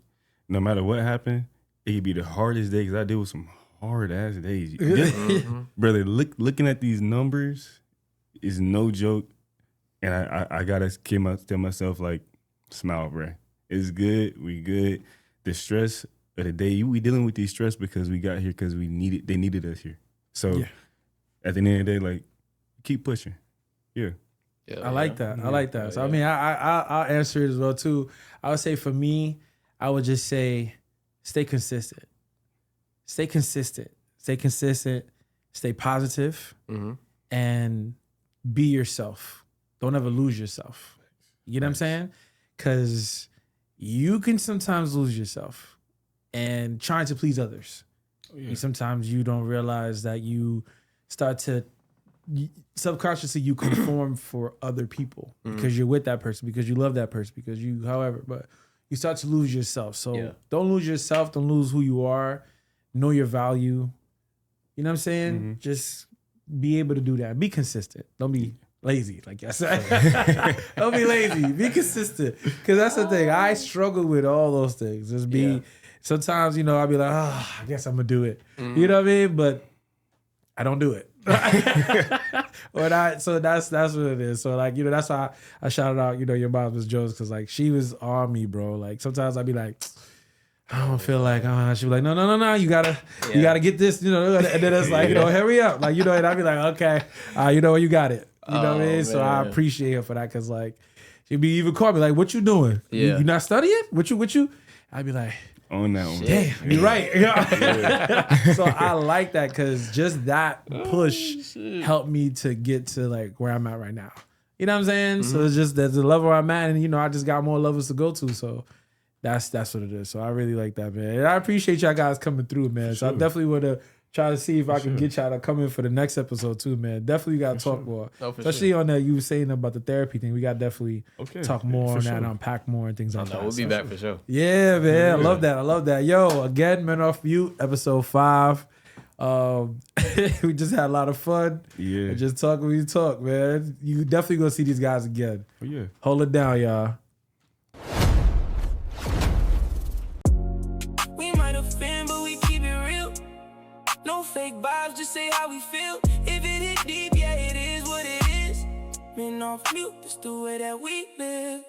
no matter what happened. It could be the hardest day, because I deal with some hard ass days. Brother, looking at these numbers is no joke. And I gotta tell myself, like, smile, bro. It's good. We good. The stress of the day, we dealing with these stress because we got here because they needed us here. So at the end of the day, like, keep pushing. Yeah. I like that. I like that. So I mean, I'll answer it as well too. I would say for me, I would just say, stay consistent. Stay consistent. Stay consistent. Stay positive, and be yourself. Don't ever lose yourself. You know what I'm saying? Because you can sometimes lose yourself and trying to please others. Sometimes you don't realize that you start to subconsciously you conform for other people because you're with that person, because you love that person, because you, however, but you start to lose yourself. So don't lose yourself. Don't lose who you are. Know your value. You know what I'm saying? Just be able to do that. Be consistent. Don't be lazy, like I said. Don't be lazy. Be consistent. Because that's the thing. I struggle with all those things. Just be, sometimes, you know, I'll be like, I guess I'm going to do it. You know what I mean? But I don't do it. So that's what it is. So, like, you know, that's why I shouted out, you know, your mom was Joe's, because, like, she was on me, bro. Like, sometimes I'd be like, I don't feel like, she'd be like, no, you gotta get this, you know, and then it's like, you know, hurry up. Like, you know, and I'd be like, okay, you know, you got it. You know what I mean? Man. So I appreciate her for that, because, like, she'd be even call me like, what you doing? You not studying? What you? I'd be like, on that one. Damn, you're right. So I like that, because just that push helped me to get to, like, where I'm at right now. You know what I'm saying? So it's just, there's the level I'm at, and, you know, I just got more levels to go to. So that's what it is. So I really like that, man. And I appreciate y'all guys coming through, man. So I definitely would have try to see if I can get y'all to come in for the next episode too, man. Definitely got to talk more. Especially on that, you were saying about the therapy thing. We got to definitely talk more on that and unpack more and things like that. We'll be back for sure. Yeah, man. I love that. Yo, again, Men Off Mute, episode 5. We just had a lot of fun. Yeah. Just talk when you talk, man. You definitely gonna see these guys again. Oh, yeah. Hold it down, y'all. No fake vibes, just say how we feel. If it hit deep, yeah, it is what it is. Men off mute, that's the way that we live.